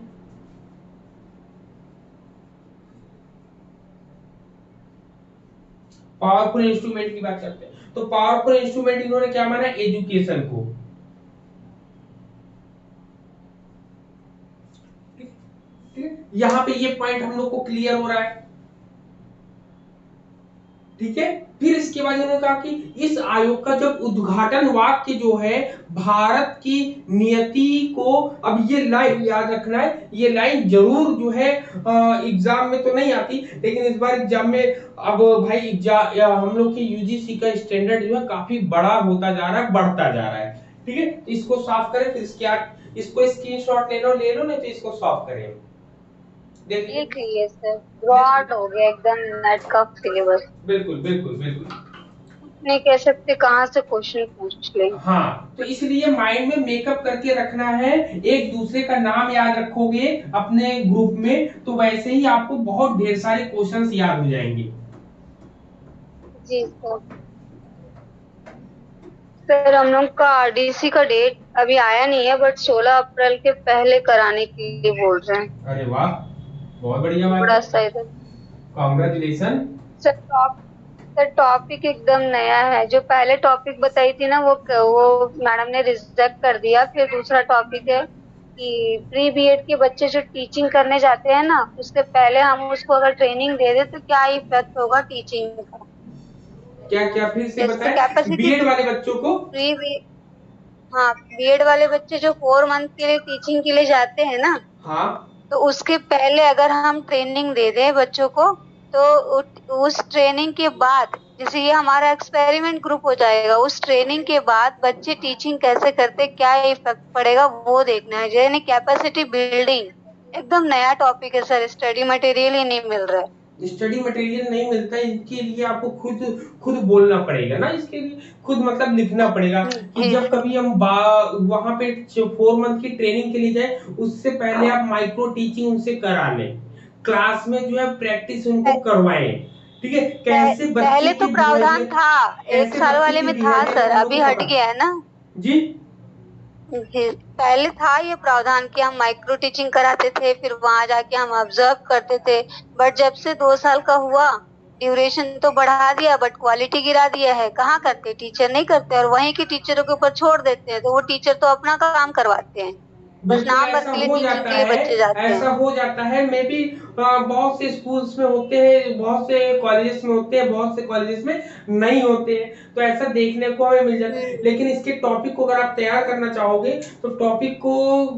पावरफुल इंस्ट्रूमेंट की बात करते हैं, तो पावरफुल इंस्ट्रूमेंट इन्होंने क्या माना? एजुकेशन को। ठीक है, यहां पे ये पॉइंट हम लोग को क्लियर हो रहा है। ठीक है। फिर इसके बाद उन्होंने कहा कि इस आयोग का जब उद्घाटन वाक्य जो है भारत की नियति को, अब ये लाइन याद रखना है, ये लाइन जरूर जो है एग्जाम में तो नहीं आती, लेकिन इस बार एग्जाम में अब भाई हम लोग की यूजीसी का स्टैंडर्ड जो है काफी बड़ा होता जा रहा है, बढ़ता जा रहा है। ठीक है, इसको साफ करें, फिर इसको स्क्रीनशॉट ले लो नहीं तो इसको साफ करें। देखिए लिख लिए सर, ब्रॉड हो गया एकदम नेट का सिलेबस। बिल्कुल बिल्कुल बिल्कुल। नहीं कह सकते कहाँ से क्वेश्चन पूछ ले। हाँ, तो इसलिए माइंड में मेकअप करके रखना है, एक दूसरे का नाम याद रखोगे अपने ग्रुप में तो वैसे ही आपको बहुत ढेर सारे क्वेश्चंस याद हो जाएंगे। जी सर। सर हम लोग का आरडीसी का डेट अभी आया नहीं है, बट 16 अप्रैल के पहले कराने के लिए बोल रहे हैं। अरे वाह, बहुत बढ़िया बात बड़ा है, सही था कांग्रेचुलेशन। सर टॉपिक एकदम नया है। जो पहले टॉपिक बताई थी ना वो मैडम ने रिजेक्ट कर दिया। फिर दूसरा टॉपिक है कि प्री बीएड के बच्चे जो टीचिंग करने जाते हैं ना, उससे पहले हम उसको अगर ट्रेनिंग दे दे तो क्या इफेक्ट होगा टीचिंग का। क्या क्या फिर से जैसे बताएं, कैपेसिटी बीएड वाले बच्चों को। प्री बी हाँ, बीएड वाले बच्चे जो 4 मंथ के लिए टीचिंग के लिए जाते हैं ना, हाँ, तो उसके पहले अगर हम ट्रेनिंग दे दें बच्चों को, तो उस ट्रेनिंग के बाद, जैसे ये हमारा एक्सपेरिमेंट ग्रुप हो जाएगा, उस ट्रेनिंग के बाद बच्चे टीचिंग कैसे करते, क्या इफेक्ट पड़ेगा वो देखना है। यानी कैपेसिटी बिल्डिंग एकदम नया टॉपिक है सर, स्टडी मटेरियल ही नहीं मिल रहा है। स्टडी मटेरियल नहीं मिलता है, इसके लिए आपको खुद खुद बोलना पड़ेगा ना, इसके लिए खुद मतलब लिखना पड़ेगा कि जब कभी हम वहां पे 4 मंथ की ट्रेनिंग के लिए जाए, उससे पहले आप माइक्रो टीचिंग उनसे करा लें, क्लास में जो है प्रैक्टिस उनको करवाएं। ठीक है, कैसे बच्चे पहले तो के प्रावधान बिहेवियर, था, 1 कैसे साल बच्चे वाले के में था बिहेवियर सर, को हम लोग अभी को हट पता गया है ना। जी। पहले था ये प्रावधान कि हम माइक्रो टीचिंग कराते थे, फिर वहां जाके हम ऑब्जर्व करते थे। बट जब से 2 साल का हुआ, ड्यूरेशन तो बढ़ा दिया बट क्वालिटी गिरा दिया है। कहाँ करते, टीचर नहीं करते, और वहीं के टीचरों के ऊपर छोड़ देते हैं। तो वो टीचर तो अपना काम करवाते हैं, बस बिल्कुल नाम भर ऐसा के लिए हो टीचिंग जाता के लिए है, बच्चे जाते हैं। ऐसा हो जाता है। मैं भी बहुत से स्कूल्स में होते हैं, बहुत से कॉलेजेस में होते हैं, बहुत से कॉलेजेस में नहीं होते हैं, तो ऐसा देखने को हमें मिल जाता है। लेकिन इसके टॉपिक को अगर आप तैयार करना चाहोगे तो टॉपिक को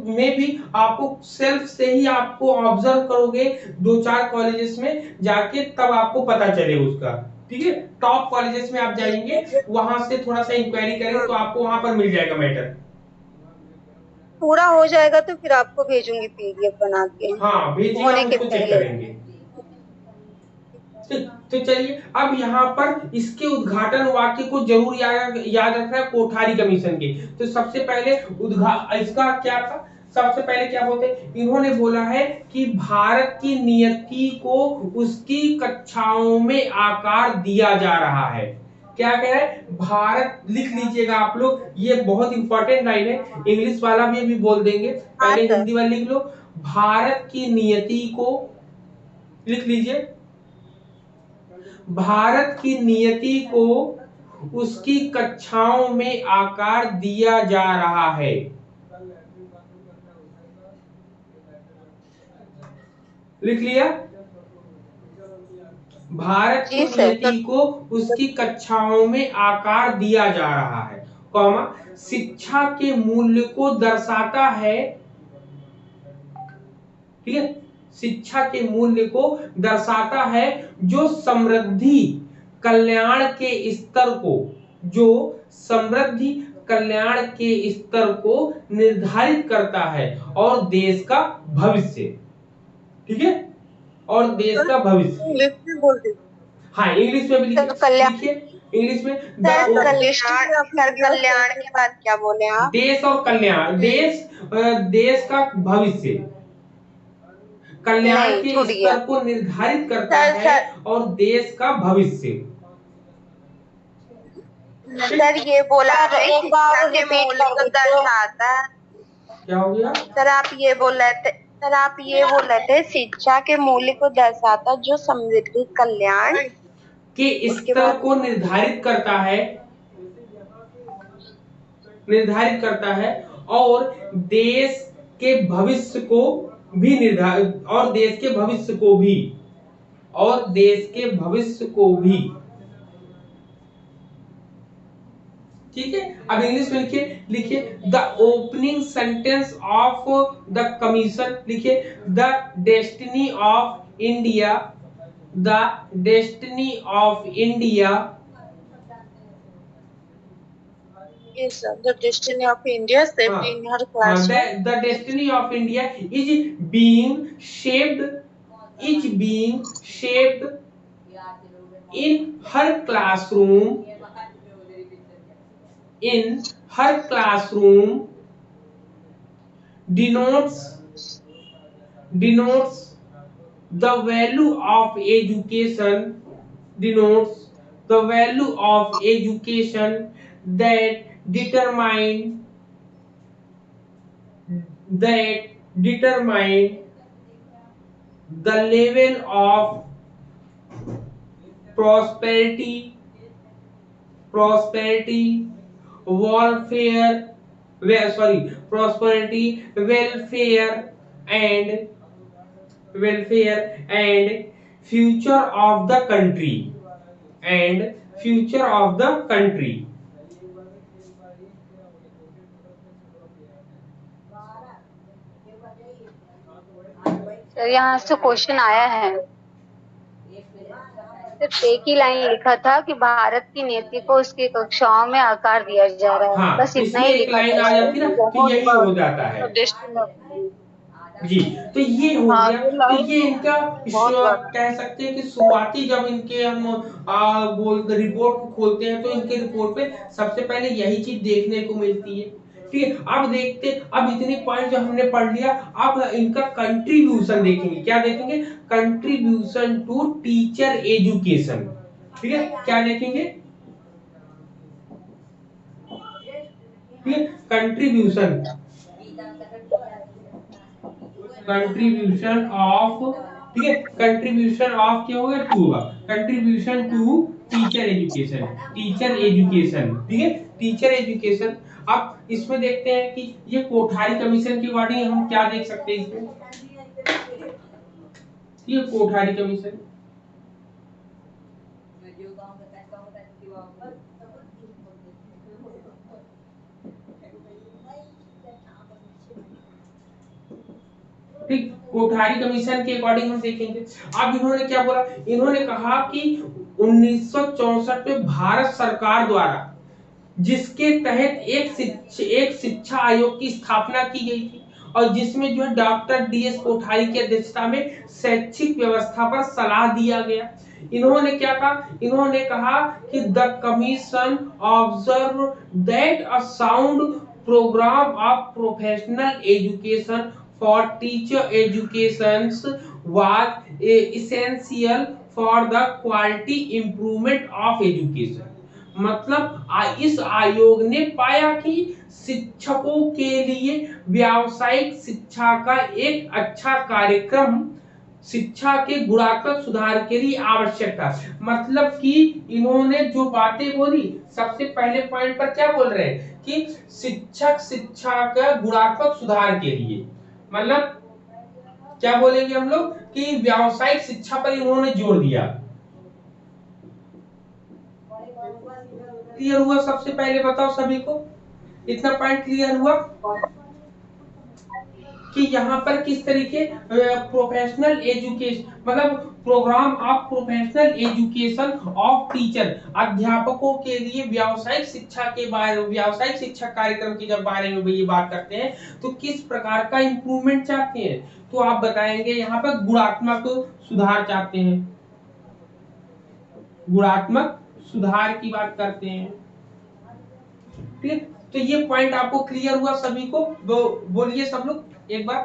में भी आपको सेल्फ से ही आपको ऑब्जर्व करोगे 2-4 कॉलेजेस में जाके, तब आपको पता चले उसका। ठीक है, टॉप कॉलेजेस में आप जाएंगे, वहां से थोड़ा सा इंक्वायरी करेंगे तो आपको वहां पर मिल जाएगा मैटर। पूरा हो जाएगा तो फिर आपको भेजूंगी पीडीएफ बना के, हाँ भेजिए, होने हम के उसको चेक पहले। करेंगे। तो चलिए, अब यहाँ पर इसके उद्घाटन वाक्य को जरूर याद रखना है, कोठारी कमीशन के। तो सबसे पहले इसका क्या था, सबसे पहले क्या बोलते हैं, इन्होंने बोला है कि भारत की नियति को उसकी कक्षाओं में आकार दिया जा रहा है। क्या कह रहा है, भारत, लिख लीजिएगा आप लोग, ये बहुत इंपॉर्टेंट लाइन है, इंग्लिश वाला भी अभी बोल देंगे, पहले हिंदी वाला लिख लो। भारत की नियति को, लिख लीजिए, भारत की नियति को उसकी कक्षाओं में आकार दिया जा रहा है। लिख लिया, भारत की नियति को उसकी कक्षाओं में आकार दिया जा रहा है, कॉमा, शिक्षा के मूल्य को दर्शाता है। ठीक है, शिक्षा के मूल्य को दर्शाता है, जो समृद्धि कल्याण के स्तर को, जो समृद्धि कल्याण के स्तर को निर्धारित करता है, और देश का भविष्य। ठीक है, और देश का भविष्य। इंग्लिश में बोल दे। हाँ, इंग्लिश में भी लिखिए, इंग्लिश में कल्याण के बाद क्या बोले आप? देश और कल्याण, देश का भविष्य, कल्याण के स्तर को निर्धारित करता है, और देश का भविष्य। सर ये बोला है, एक बार रिपीट कर दर्शाता। क्या हो गया सर? आप ये बोल रहे थे शिक्षा के मूल्य को दर्शाता, जो समृद्धि कल्याण के स्तर को निर्धारित करता है, और देश के भविष्य को भी और देश के भविष्य को भी ठीक है। अब इंग्लिश में लिखिए, लिखिए the opening sentence of the commission, लिखिए the destiny of India, the destiny of India, Yes, sir. The destiny of India shaped in her classroom. the destiny of India is being shaped, is being shaped in her classroom, in her classroom, denotes the value of education, denotes the value of education that determine, that determine the level of prosperity, prosperity, welfare, prosperity, and welfare and future of the country, and future of the country. तो यहाँ से क्वेश्चन आया है, सिर्फ एक ही लाइन लिखा था कि भारत की नीति को उसकी कक्षाओं में आकार दिया जा रहा है। हाँ, बस इतना ही इसमें एक लिखा लाइन था। आ जाती ना तो यही हो जाता है जी। तो ये हो हाँ, गया। ये तो लाइन ये इनका बहुत बार कह सकते हैं कि शुरुआती जब इनके हम रिपोर्ट को खोलते हैं तो इनके रिपोर्ट पे सबसे पहले यही चीज देखने को मिलती है। ठीक है, अब देखते, अब इतने पॉइंट जो हमने पढ़ लिया, अब इनका कंट्रीब्यूशन देखेंगे। क्या देखेंगे? Contribution to teacher education. ठीक है, क्या देखेंगे? ठीक है, कंट्रीब्यूशन, कंट्रीब्यूशन ऑफ, ठीक है, कंट्रीब्यूशन ऑफ क्या होगा? टू होगा, contribution to teacher education, teacher education. ठीक है, टीचर एजुकेशन। अब इसमें देखते हैं कि ये कोठारी कमीशन के अकॉर्डिंग हम क्या देख सकते हैं इसमें। ये कोठारी कमीशन, ठीक, कोठारी कमीशन के अकॉर्डिंग हम देखेंगे। अब इन्होंने क्या बोला? इन्होंने कहा कि 1964 में भारत सरकार द्वारा जिसके तहत एक शिक्षा आयोग की स्थापना की गई थी और जिसमें जो है डॉक्टर डी.एस. कोठारी की अध्यक्षता में शैक्षिक व्यवस्था पर सलाह दिया गया। इन्होंने क्या कहा? इन्होंने कहा कि the commission observe that a sound programme of professional education for teacher education was essential for the quality improvement of education। मतलब इस आयोग ने पाया कि शिक्षकों के लिए व्यावसायिक शिक्षा का एक अच्छा कार्यक्रम शिक्षा के गुणात्मक सुधार के लिए आवश्यक था। मतलब कि इन्होंने जो बातें बोली, सबसे पहले पॉइंट पर क्या बोल रहे हैं कि शिक्षक शिक्षा का गुणात्मक सुधार के लिए, मतलब क्या बोलेंगे हम लोग कि व्यावसायिक शिक्षा पर इन्होंने जोर दिया। क्लियर हुआ? सबसे पहले बताओ सभी को, इतना पॉइंट क्लियर हुआ कि यहाँ पर किस तरीके प्रोफेशनल एजुकेशन, मतलब programme of professional education of teacher, अध्यापकों के लिए व्यावसायिक शिक्षा के बारे, व्यावसायिक शिक्षा कार्यक्रम के जब बारे में ये बात करते हैं तो किस प्रकार का इंप्रूवमेंट चाहते हैं, तो आप बताएंगे यहाँ पर गुणात्मक सुधार चाहते हैं, गुणात्मक सुधार की बात करते हैं। ठीक, तो ये पॉइंट आपको क्लियर हुआ सभी को? बोलिए सब लोग एक बार।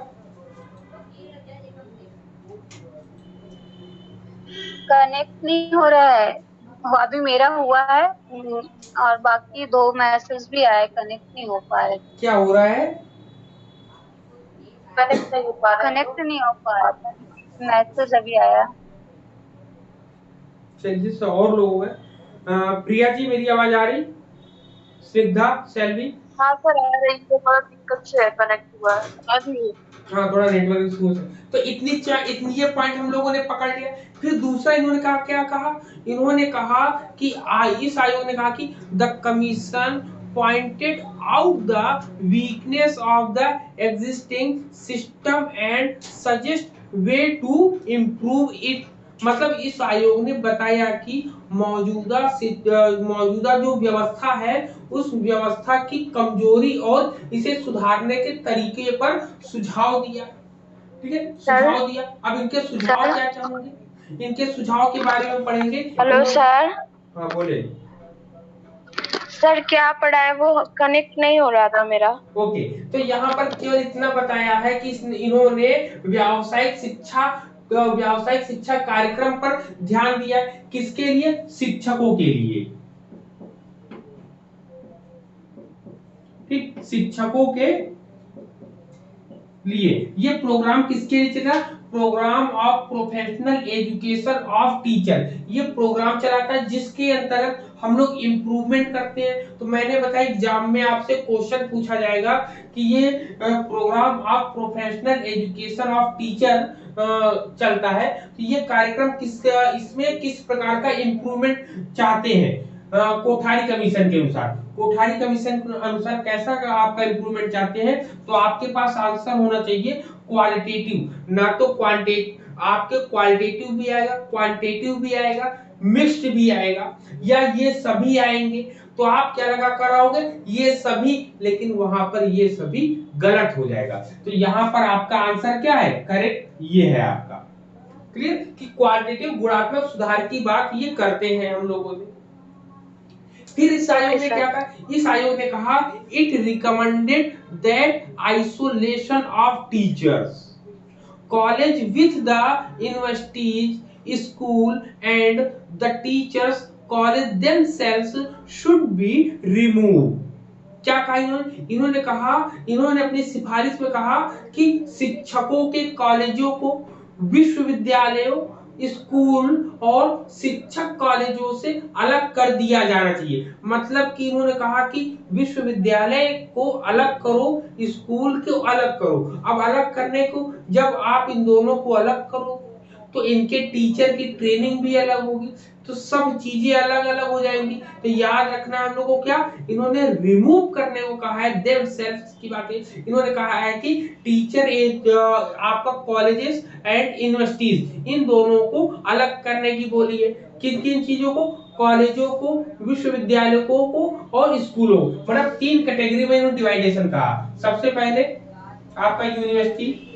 कनेक्ट नहीं हो रहा है, अभी मेरा हुआ है और बाकी 2 मैसेज भी आए, कनेक्ट नहीं हो पा रहे। क्या हो रहा है? कनेक्ट नहीं हो पा रहा, मैसेज अभी आया। चलिए और लोग हैं। प्रिया जी मेरी आवाज आ रही? स्निग्धा, सेल्वी? हाँ सर आ रही है, थोड़ा दिक्कत से कनेक्ट हुआ है अभी। हाँ, थोड़ा नेटवर्क इशू है। तो इतनी ये पॉइंट हम लोगों ने पकड़ लिया। फिर दूसरा इन्होंने कहा, क्या कहा? इन्होंने कहा कि इस आयोग ने कहा कि the commission pointed out the weakness of the existing system and suggest way to improve it। मतलब इस आयोग ने बताया कि मौजूदा जो व्यवस्था है उस व्यवस्था की कमजोरी और इसे सुधारने के तरीके पर सुझाव दिया। ठीक है, सुझाव दिया। अब इनके सुझाव क्या क्या होंगे, इनके सुझाव के बारे में पढ़ेंगे। Hello sir. हाँ बोले सर, क्या पढ़ा है वो कनेक्ट नहीं हो रहा था मेरा। ओके, तो यहाँ पर केवल इतना बताया है कि इन्होंने व्यावसायिक शिक्षा कार्यक्रम पर ध्यान दिया। किसके लिए? शिक्षकों के लिए। ठीक, शिक्षकों के लिए ये प्रोग्राम किसके लिए चला? Programme of professional education of teacher. ये प्रोग्राम चलाता है जिसके अंतर्गत हम लोग इम्प्रूवमेंट करते हैं। तो मैंने बताया एग्जाम में आपसे क्वेश्चन पूछा जाएगा कि ये programme of professional education of teacher चलता है, तो ये कार्यक्रम इसमें किस प्रकार का इम्प्रूवमेंट चाहते हैं? कोठारी कमीशन के अनुसार। कोठारी कमीशन के अनुसार कैसा आपका इम्प्रूवमेंट चाहते हैं? तो आपके पास आंसर होना चाहिए क्वालिटेटिव, ना तो क्वांटिटेटिव। आपके क्वालिटेटिव भी आएगा, क्वांटिटेटिव भी आएगा, मिक्स्ड भी आएगा, या ये सभी आएंगे। तो आप क्या लगा कर आओगे? ये सभी, लेकिन वहां पर ये सभी गलत हो जाएगा। तो यहाँ पर आपका आंसर क्या है? करेक्ट ये है आपका। क्लियर कि क्वालिटेटिव गुणात्मक सुधार की बात ये करते हैं हम लोगों ने। फिर इस आयोग ने क्या कहा? इस आयोग ने कहा it recommended that isolation of teachers college with the universities school and the teachers college themselves should be remove. क्या कहा इन्होंने कहा, इन्होंने अपनी सिफारिश में कहा कि शिक्षकों के कॉलेजों को विश्वविद्यालयों, स्कूल और शिक्षक कॉलेजों से अलग कर दिया जाना चाहिए। मतलब कि इन्होंने कहा कि विश्वविद्यालय को अलग करो, स्कूल को अलग करो। अब अलग करने को, जब आप इन दोनों को अलग करो तो इनके टीचर की ट्रेनिंग भी अलग होगी, तो सब चीजें अलग अलग हो जाएंगी। तो याद रखना हम लोगों को क्या इन्होंने रिमूव करने को कहा है, देमसेल्व्स की बातें। इन्होंने कहा है कि टीचर आपका कॉलेजेस एंड यूनिवर्सिटीज, इन दोनों को अलग करने की बोली है। किन किन चीजों को? कॉलेजों को, विश्वविद्यालयों को और स्कूलों को। मतलब 3 कैटेगरी में इन्होंने डिवाइडेशन कहा। सबसे पहले आपका यूनिवर्सिटी,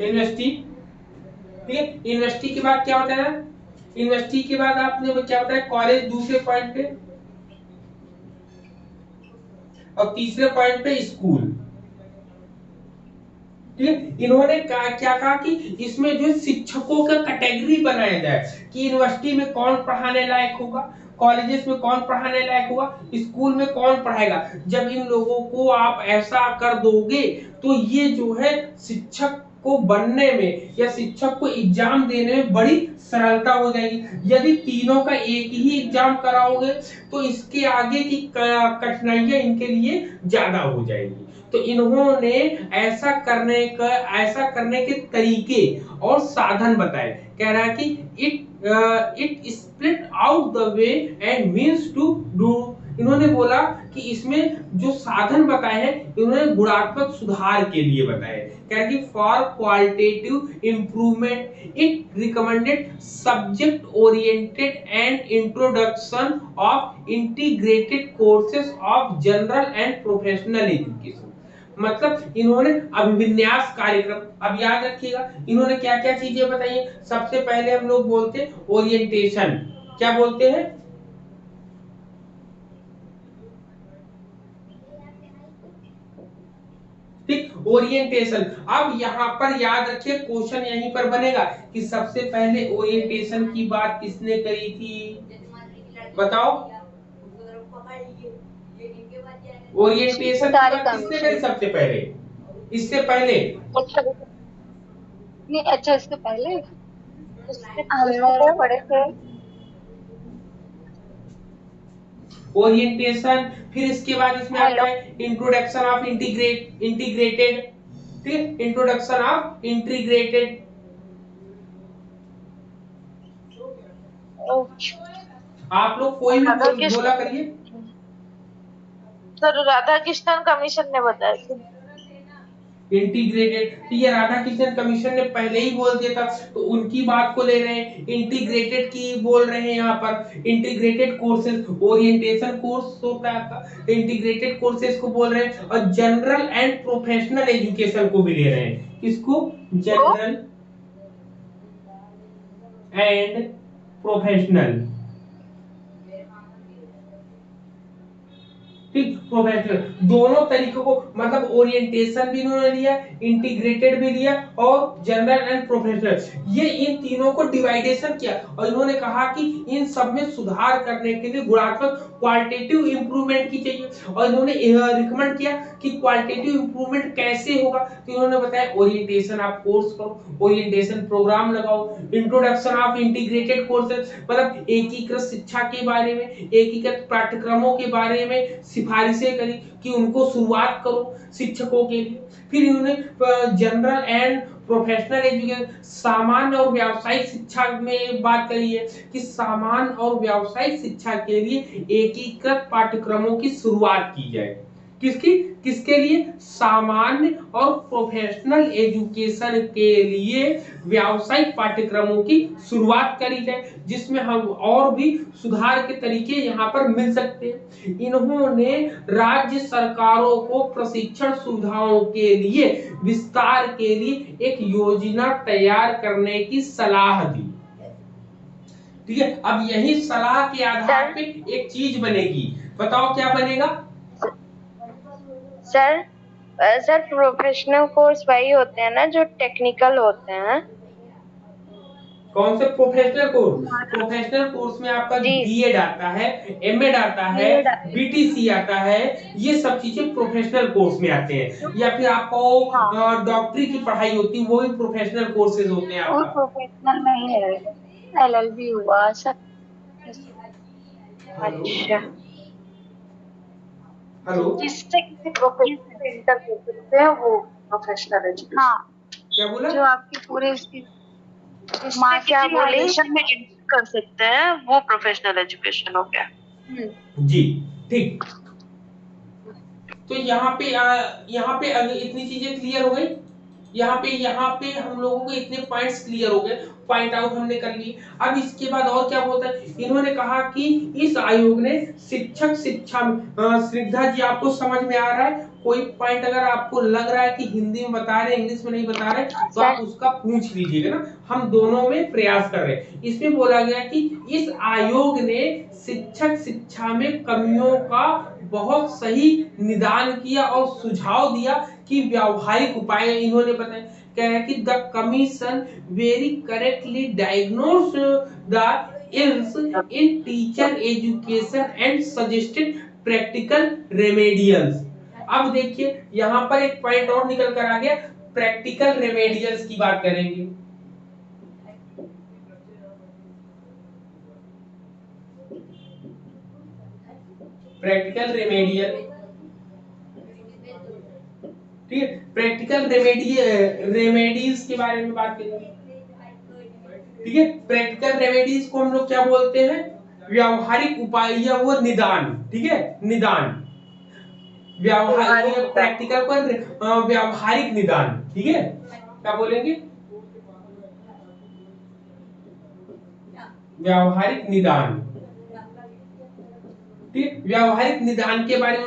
यूनिवर्सिटी, ठीक है। यूनिवर्सिटी के बाद क्या होता है? यूनिवर्सिटी के बाद आपने क्या बताया? कॉलेज दूसरे पॉइंट पे, और तीसरे पॉइंट पे स्कूल। ठीक है, इन्होंने क्या कहा कि इसमें जो शिक्षकों का कैटेगरी बनाया जाए कि यूनिवर्सिटी में कौन पढ़ाने लायक होगा, कॉलेजेस में कौन पढ़ाने लायक होगा, स्कूल में कौन पढ़ाएगा। जब इन लोगों को आप ऐसा कर दोगे तो ये जो है शिक्षक को बनने में या शिक्षक को एग्जाम देने में बड़ी सरलता हो जाएगी। यदि तीनों का एक ही एग्जाम कराओगे तो इसके आगे की कठिनाइयां इनके लिए ज्यादा हो जाएगी। तो इन्होंने ऐसा करने के तरीके और साधन बताए। कह रहा है कि it split out the way and means to do. इन्होंने बोला कि इसमें जो साधन बताए हैं इन्होंने गुणात्मक सुधार के लिए बताए। कह रहा कि for qualitative improvement it recommended subject oriented and introduction of integrated courses of general and professional education. मतलब इन्होंने अभिविन्यास कार्यक्रम, अब याद रखिएगा इन्होंने क्या क्या चीजें बताई हैं। सबसे पहले हम लोग बोलते हैं ओरिएंटेशन। क्या बोलते हैं? ठीक, ओरिएंटेशन। अब यहाँ पर याद रखिए क्वेश्चन यहीं पर बनेगा कि सबसे पहले ओरिएंटेशन की बात किसने करी थी? बताओ, ओरिएंटेशन की बात किसने करी सबसे पहले? इससे पहले नहीं, अच्छा इसके पहले हम लोग पढ़े थे ओरिएंटेशन। फिर इसके बाद इसमें आता है इंट्रोडक्शन ऑफ इंटीग्रेटेड। ठीक है, इंट्रोडक्शन ऑफ इंटीग्रेटेड। आप लोग कोई भी बोला करिए। सर राधा कृष्णन कमीशन ने बताया था। इंटीग्रेटेड, तो ये राधा कृष्णन कमीशन ने पहले ही बोल दिया था, तो उनकी बात को ले रहे हैं। इंटीग्रेटेड की बोल रहे हैं यहाँ पर। इंटीग्रेटेड कोर्सेज, ओरिएंटेशन कोर्स होता है आपका, इंटीग्रेटेड कोर्सेज को बोल रहे हैं। और जनरल एंड प्रोफेशनल एजुकेशन को भी ले रहे हैं। किसको? जनरल एंड प्रोफेशनल, ठीक, प्रोफेशनल, दोनों तरीकों को, मतलब ओरिएंटेशन भी इन्होंने लिया, इंटीग्रेटेड भी लिया, और जनरल एंड प्रोफेशनल, ये इन तीनों को डिवाइडेशन किया। और इन्होंने कहा कि इन सब में सुधार करने के लिए गुणात्मक क्वालिटेटिव इंप्रूवमेंट की चाहिए। और इन्होंने रिकमेंड किया कि क्वालिटेटिव इंप्रूवमेंट कैसे होगा, तो इन्होंने बताया ओरिएंटेशन आप कोर्स करो, ओरिएंटेशन प्रोग्राम लगाओ, इंट्रोडक्शन ऑफ इंटीग्रेटेड कोर्सेज, मतलब एकीकृत शिक्षा के बारे में, एकीकृत पाठ्यक्रमों के बारे में सिफारिशें करी कि उनको शुरुआत करो शिक्षकों के लिए। फिर इन्होंने जनरल एंड प्रोफेशनल एजुकेशन, सामान्य और व्यावसायिक शिक्षा में बात करी है कि सामान्य और व्यावसायिक शिक्षा के लिए एकीकृत पाठ्यक्रमों की शुरुआत की जाए। किसके लिए? सामान्य और प्रोफेशनल एजुकेशन के लिए व्यावसायिक पाठ्यक्रमों की शुरुआत करी जाए, जिसमें हम और भी सुधार के तरीके यहाँ पर मिल सकते हैं। इन्होंने राज्य सरकारों को प्रशिक्षण सुविधाओं के लिए विस्तार के लिए एक योजना तैयार करने की सलाह दी। ठीक है, अब यही सलाह के आधार पे एक चीज बनेगी। बताओ क्या बनेगा? सर प्रोफेशनल कोर्स वही होते हैं ना जो टेक्निकल होते हैं? कौन से प्रोफेशनल कोर्स? प्रोफेशनल कोर्स में आपका बीएड आता है, एमएड आता है, बीटीसी आता है, ये सब चीजें प्रोफेशनल कोर्स में आते हैं। या फिर आपको डॉक्टरी की पढ़ाई होती है, वो भी प्रोफेशनल कोर्सेज होते हैं आपका। प्रोफेशनल नहीं है, एलएलबी हुआ सर। अच्छा, हेलो, जिससे किसी प्रोफेशनल से इंटर कर सकते हैं वो प्रोफेशनल एजुकेशन। हाँ, क्या बोला? जो आपकी पूरे माँ क्या बोली में इंटर कर सकते हैं वो प्रोफेशनल एजुकेशन हो गया। जी, ठीक। तो यहाँ पे अगर इतनी चीजें क्लियर हो गई, यहाँ पे हम लोगों को इतने पॉइंट्स क्लियर हो गए, पॉइंट आउट हमने कर लिए। अब इसके बाद और क्या बोलता है? इन्होंने कहा कि इस आयोग ने शिक्षक शिक्षा में, श्रद्धा जी आपको समझ में आ रहा है? कोई पॉइंट अगर आपको लग रहा है कि हिंदी में बता रहे, इंग्लिश में नहीं बता रहे, तो आप उसका पूछ लीजिएगा ना, हम दोनों में प्रयास कर रहे हैं। इसमें बोला गया कि इस आयोग ने शिक्षक शिक्षा में कमियों का बहुत सही निदान किया और सुझाव दिया कि व्यावहारिक उपाय इन्होंने बताए। क्या है कि the commission very correctly diagnose the ills in teacher education and suggested practical remedials. अब देखिए यहाँ पर एक पॉइंट और निकल कर आ गया, प्रैक्टिकल रेमेडियल्स की बात करेंगे। प्रैक्टिकल रेमेडियल, ठीक है, प्रैक्टिकल रेमेडीज के बारे में बात करेंगे। ठीक है, प्रैक्टिकल रेमेडीज को हम लोग क्या बोलते हैं? व्यावहारिक उपाय या वो निदान। ठीक है, निदान, व्यावहारिक, प्रैक्टिकल पर व्यावहारिक निदान। ठीक है, क्या बोलेंगे? व्यावहारिक निदान। व्यावहारिक निदान के बारे में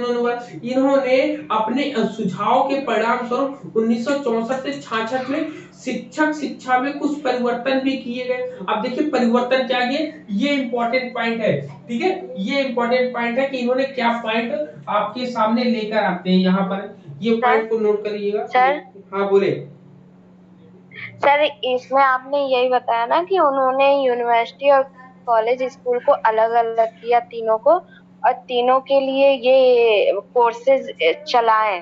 इन्होंने अपने सुझाव के परिणाम स्वरूप 1964 से 66 में शिक्षक शिक्षा में कुछ परिवर्तन भी किए गए। अब देखिए परिवर्तन क्या किए, ये इंपॉर्टेंट पॉइंट है। ठीक है, ये इंपॉर्टेंट पॉइंट है कि इन्होंने क्या पॉइंट आपके सामने लेकर आते हैं। यहाँ पर ये पॉइंट को नोट करिएगा सर। हाँ बोले सर, इसमें आपने यही बताया ना कि उन्होंने यूनिवर्सिटी और कॉलेज स्कूल को अलग अलग किया तीनों को, और तीनों के लिए ये कोर्सेज चलाए।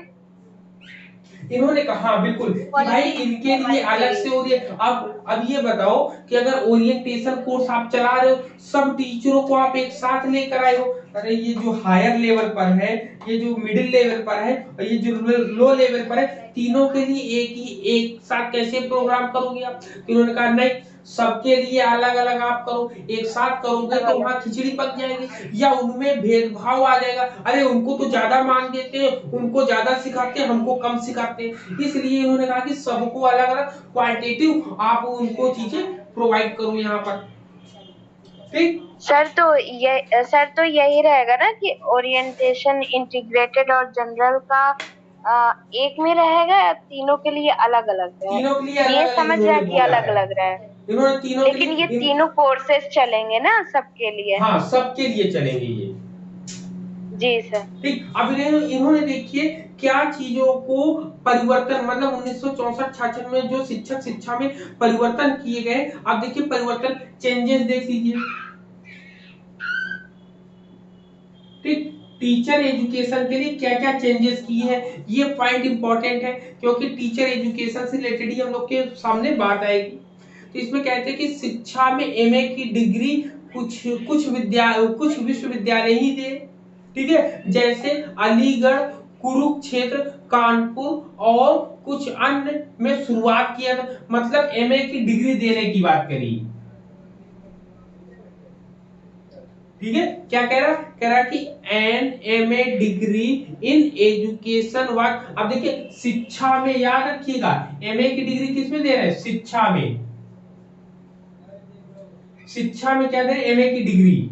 इन्होंने कहा बिल्कुल कि भाई इनके लिए अलग से हो रही है। अब ये बताओ कि अगर ओरिएंटेशन कोर्स आप चला रहे हो, सब टीचरों को आप एक साथ लेकर आए हो, अरे ये जो हायर लेवल पर है, ये जो मिडिल लेवल पर है, और ये जो लो लेवल पर है, तीनों के लिए एक साथ कैसे प्रोग्राम करोगे आप? इन्होंने कहा नहीं, सबके लिए अलग अलग आप करो, एक साथ करोगे तो वहां खिचड़ी पक जाएगी, या उनमें भेदभाव आ जाएगा, अरे उनको तो ज्यादा मान देते हैं, उनको ज्यादा सिखाते हैं, हमको कम सिखाते हैं। इसलिए इन्होंने कहा कि सबको अलग अलग क्वालिटेटिव आप उनको चीजें प्रोवाइड करो यहाँ पर। ठीक सर तो यही रहेगा ना कि ओरिएंटेशन, इंटीग्रेटेड और जनरल का एक में रहेगा या तीनों के लिए अलग अलग है? तीनों के लिए ये अलग अलग समझ रहा है कि अलग अलग रहे, इन्होंने तीनों के लेकिन लिए ये तीनों कोर्सेज चलेंगे ना सबके लिए? हाँ सबके लिए चलेंगे ये। जी सर। ठीक, अब इन्होंने देखिए क्या चीजों को परिवर्तन, मतलब 1964-66 में जो शिक्षक शिक्षा में परिवर्तन किए गए, अब देखिए परिवर्तन, चेंजेस देख लीजिए। ठीक, टीचर एजुकेशन के लिए क्या क्या चेंजेस किए हैं, ये पॉइंट इंपॉर्टेंट है, क्योंकि टीचर एजुकेशन से रिलेटेड ही हम लोग के सामने बात आएगी। तो इसमें कहते हैं कि शिक्षा में एमए की डिग्री कुछ कुछ विश्वविद्यालय ही दे, ठीक है, जैसे अलीगढ़, कुरुक्षेत्र, कानपुर और कुछ अन्य में शुरुआत किया था, मतलब एमए की डिग्री देने की बात करी। ठीक है, क्या कह रहा कि an MA degree in education was, अब देखिए शिक्षा में, याद रखिएगा एमए की डिग्री किस में दे रहे हैं, शिक्षा में। शिक्षा में क्या दे रहे हैं, एमए की डिग्री।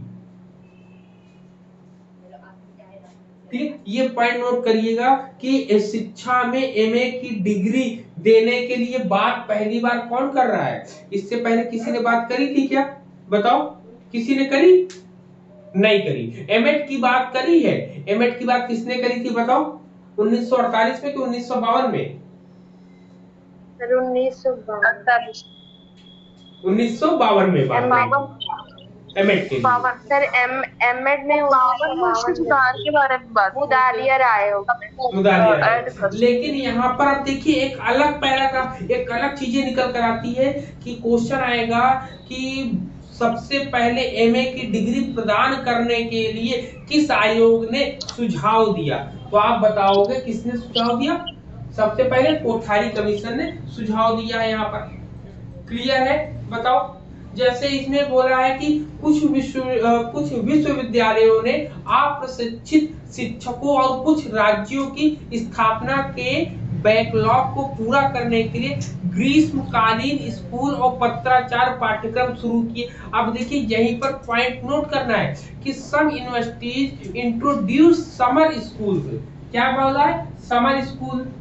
ठीक, ये पॉइंट नोट करिएगा कि शिक्षा में एमए की डिग्री देने के लिए बात पहली बार कौन कर रहा है, इससे पहले किसी ने बात करी थी क्या, बताओ, किसी ने करी, नहीं करी। एमएड की बात करी है, एमएड की बात किसने करी थी बताओ, 1948 में कि 1952 में? सर 1948। 1952 में बात एमएड के लिए। सर एमएड में 1952 के बारे में बात, मुदालियर आयोग। लेकिन यहाँ पर आप देखिए एक अलग पैराग्राफ, एक अलग चीजें निकल कर आती है कि क्वेश्चन आएगा कि सबसे पहले एमए की डिग्री प्रदान करने के लिए किस आयोग ने सुझाव दिया, तो आप बताओगे किसने सुझाव दिया, सबसे पहले कोठारी कमीशन ने सुझाव दिया है। यहाँ पर क्लियर है, बताओ। जैसे इसमें बोला है कि कुछ विश्वविद्यालयों ने अप्रशिक्षित शिक्षकों और कुछ राज्यों की स्थापना के बैकलॉग को पूरा करने के लिए ग्रीष्मकालीन स्कूल और पत्राचार पाठ्यक्रम शुरू किए। अब देखिए यहीं पर पॉइंट नोट करना है कि सम यूनिवर्सिटीज इंट्रोड्यूस समर स्कूल। क्या बोला है, समर स्कूल।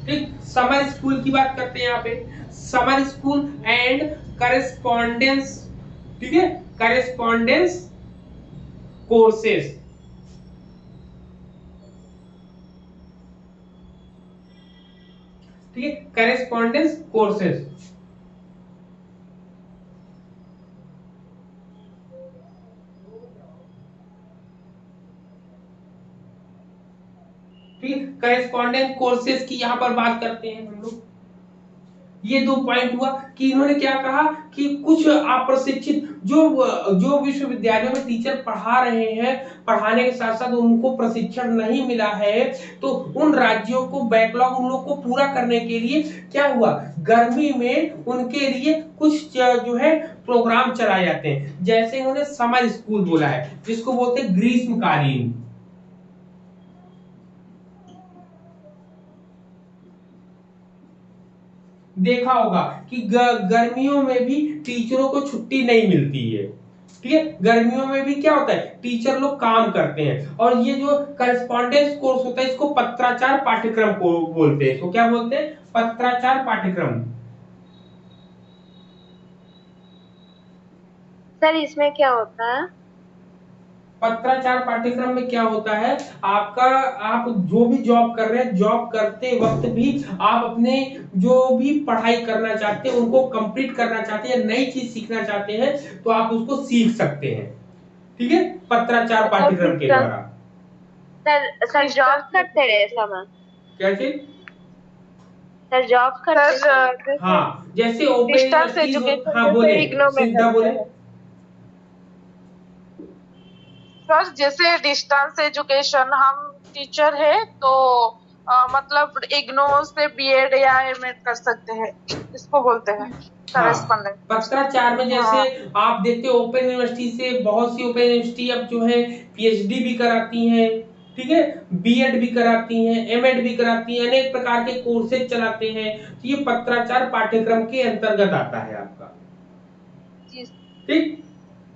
ठीक, समर स्कूल की बात करते हैं यहाँ पे, समर स्कूल एंड करेस्पॉन्डेंस, ठीक है, करेस्पॉन्डेंस कोर्सेस। ठीक है, करेस्पॉन्डेंस कोर्सेस। करेस्पॉन्डेंस कोर्सेज की यहाँ पर बात करते हैं हम लोग। ये दो पॉइंट हुआ कि इन्होंने क्या कहा कि कुछ अप्रशिक्षित जो विश्वविद्यालयों में टीचर पढ़ा रहे हैं, पढ़ाने के साथ साथ उनको प्रशिक्षण नहीं मिला है, तो उन राज्यों को बैकलॉग उन लोग को पूरा करने के लिए क्या हुआ, गर्मी में उनके लिए कुछ जो है प्रोग्राम चलाए जाते हैं। जैसे इन्होंने समर स्कूल बोला है, जिसको बोलते हैं ग्रीष्मकालीन। देखा होगा कि गर्मियों में भी टीचरों को छुट्टी नहीं मिलती है। ठीक है, गर्मियों में भी क्या होता है, टीचर लोग काम करते हैं। और ये जो करस्पॉन्डेंस कोर्स होता है इसको पत्राचार पाठ्यक्रम को बोलते हैं। इसको क्या बोलते हैं, पत्राचार पाठ्यक्रम। सर इसमें क्या होता है, पत्राचार पाठ्यक्रम में क्या होता है, आप जो भी जॉब कर रहे हैं, जॉब करते वक्त भी आप अपने जो भी पढ़ाई करना चाहते हैं उनको कंप्लीट करना चाहते हैं, नई चीज सीखना चाहते हैं, तो आप उसको सीख सकते हैं। ठीक है, पत्राचार पाठ्यक्रम के द्वारा। सर जॉब करते रहे समय, क्या चीज, सर जॉब करते, हाँ, जैसे ओपन, हाँ बोले, सीधा बोले सर जैसे डिस्टेंस एजुकेशन हम टीचर है तो मतलब इग्नोर से बीएड या एमएड कर सकते हैं, इसको बोलते हैं करेस्पॉन्डेंट। पत्राचार में जैसे आप देखते हो ओपन यूनिवर्सिटी से बहुत सी ओपन यूनिवर्सिटी अब जो है पीएचडी भी कराती हैं, ठीक है, बीएड भी कराती हैं, एमएड भी कराती हैं, अनेक प्रकार के कोर्सेज चलाते हैं। तो ये पत्राचार पाठ्यक्रम के अंतर्गत आता है आपका, ठीक।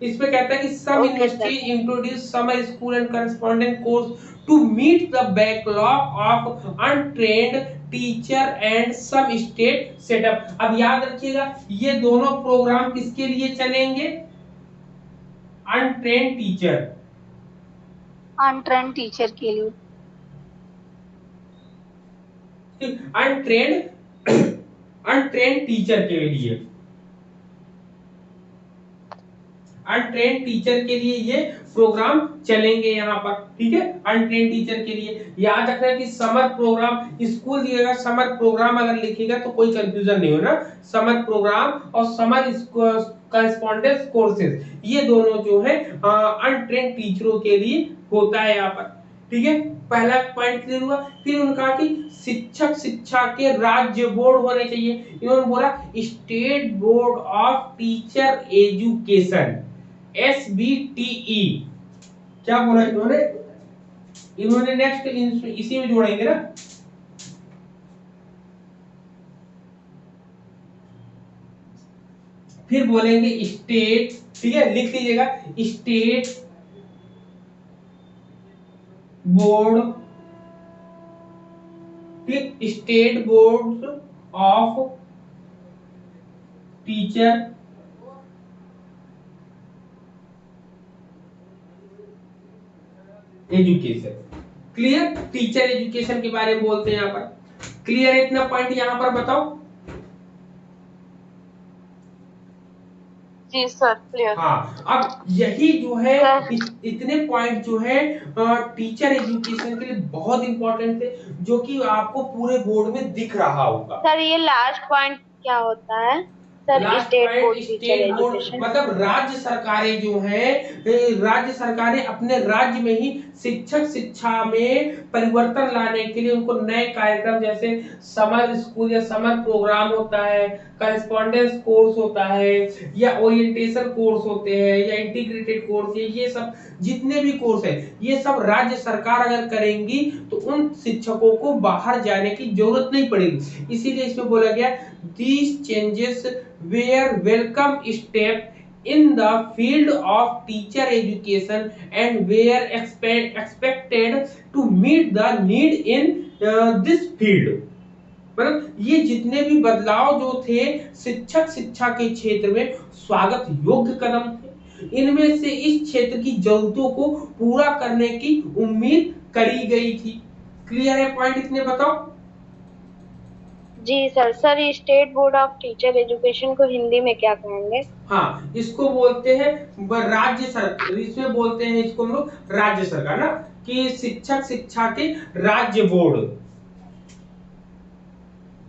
इसमें कहता है कि some university introduce summer school and correspondent course to meet the backlog of untrained teacher and some state setup. अब याद रखिएगा ये दोनों प्रोग्राम किसके लिए चलेंगे? अनट्रेन्ड टीचर, अनट्रेन्ड टीचर के लिए, अनट्रेन्ड टीचर के लिए, अनट्रेन्ड टीचर के लिए ये प्रोग्राम चलेंगे यहाँ पर, ठीक है। अनट्रेन्ड टीचर के लिए याद रखना कि समर प्रोग्राम स्कूल दिएगा, समर प्रोग्राम अगर लिखेगा तो कोई कंफ्यूजन नहीं होना। समर प्रोग्राम और समर करस्पॉन्डेंस कोर्सेज ये दोनों जो है अनट्रेन्ड टीचरों के लिए होता है यहाँ पर, ठीक है। पहला पॉइंट क्लियर हुआ। फिर उन्होंने कहा कि शिक्षक शिक्षा के राज्य बोर्ड होने चाहिए। इन्होंने बोला state board of teacher education, SBTE। क्या बोला इन्होंने नेक्स्ट इसी में जोड़ेंगे ना, फिर बोलेंगे स्टेट, ठीक है, लिख लीजिएगा स्टेट बोर्ड, ठीक, state board of teacher education. Clear? Teacher education के बारे में बोलते हैं यहाँ पर। क्लियर है इतना पॉइंट यहाँ पर बताओ? जी सर क्लियर। हाँ, अब यही जो है इतने पॉइंट जो है टीचर एजुकेशन के लिए बहुत इंपॉर्टेंट है, जो कि आपको पूरे बोर्ड में दिख रहा होगा। सर ये लास्ट पॉइंट क्या होता है? Sir state board teacher education मतलब राज्य सरकारें जो है, राज्य सरकारें अपने राज्य में ही शिक्षक शिक्षा में परिवर्तन लाने के लिए उनको नए कार्यक्रम जैसे समर स्कूल या समर प्रोग्राम होता है, करस्पॉन्डेंस कोर्स होता है, या ओरिएंटेशन कोर्स होते हैं, या इंटीग्रेटेड कोर्स, ये सब जितने भी कोर्स है ये सब राज्य सरकार अगर करेंगी तो उन शिक्षकों को बाहर जाने की जरूरत नहीं पड़ेगी। इसीलिए इसमें बोला गया these changes were welcome step in the field of teacher education and were expected to meet the need in this field। मतलब ये जितने भी बदलाव जो थे शिक्षक शिक्षा के क्षेत्र में स्वागत योग्य कदम थे। इनमें से इस क्षेत्र की जरूरतों को पूरा करने की उम्मीद करी गई थी। क्लियर है पॉइंट इतने बताओ? जी sir. Sir state board of teacher education को हिंदी में क्या कहेंगे? हाँ, इसको बोलते हैं राज्य सरकार, इसमें बोलते हैं इसको हम लोग राज्य सरकार ना, कि शिक्षक शिक्षा के राज्य बोर्ड,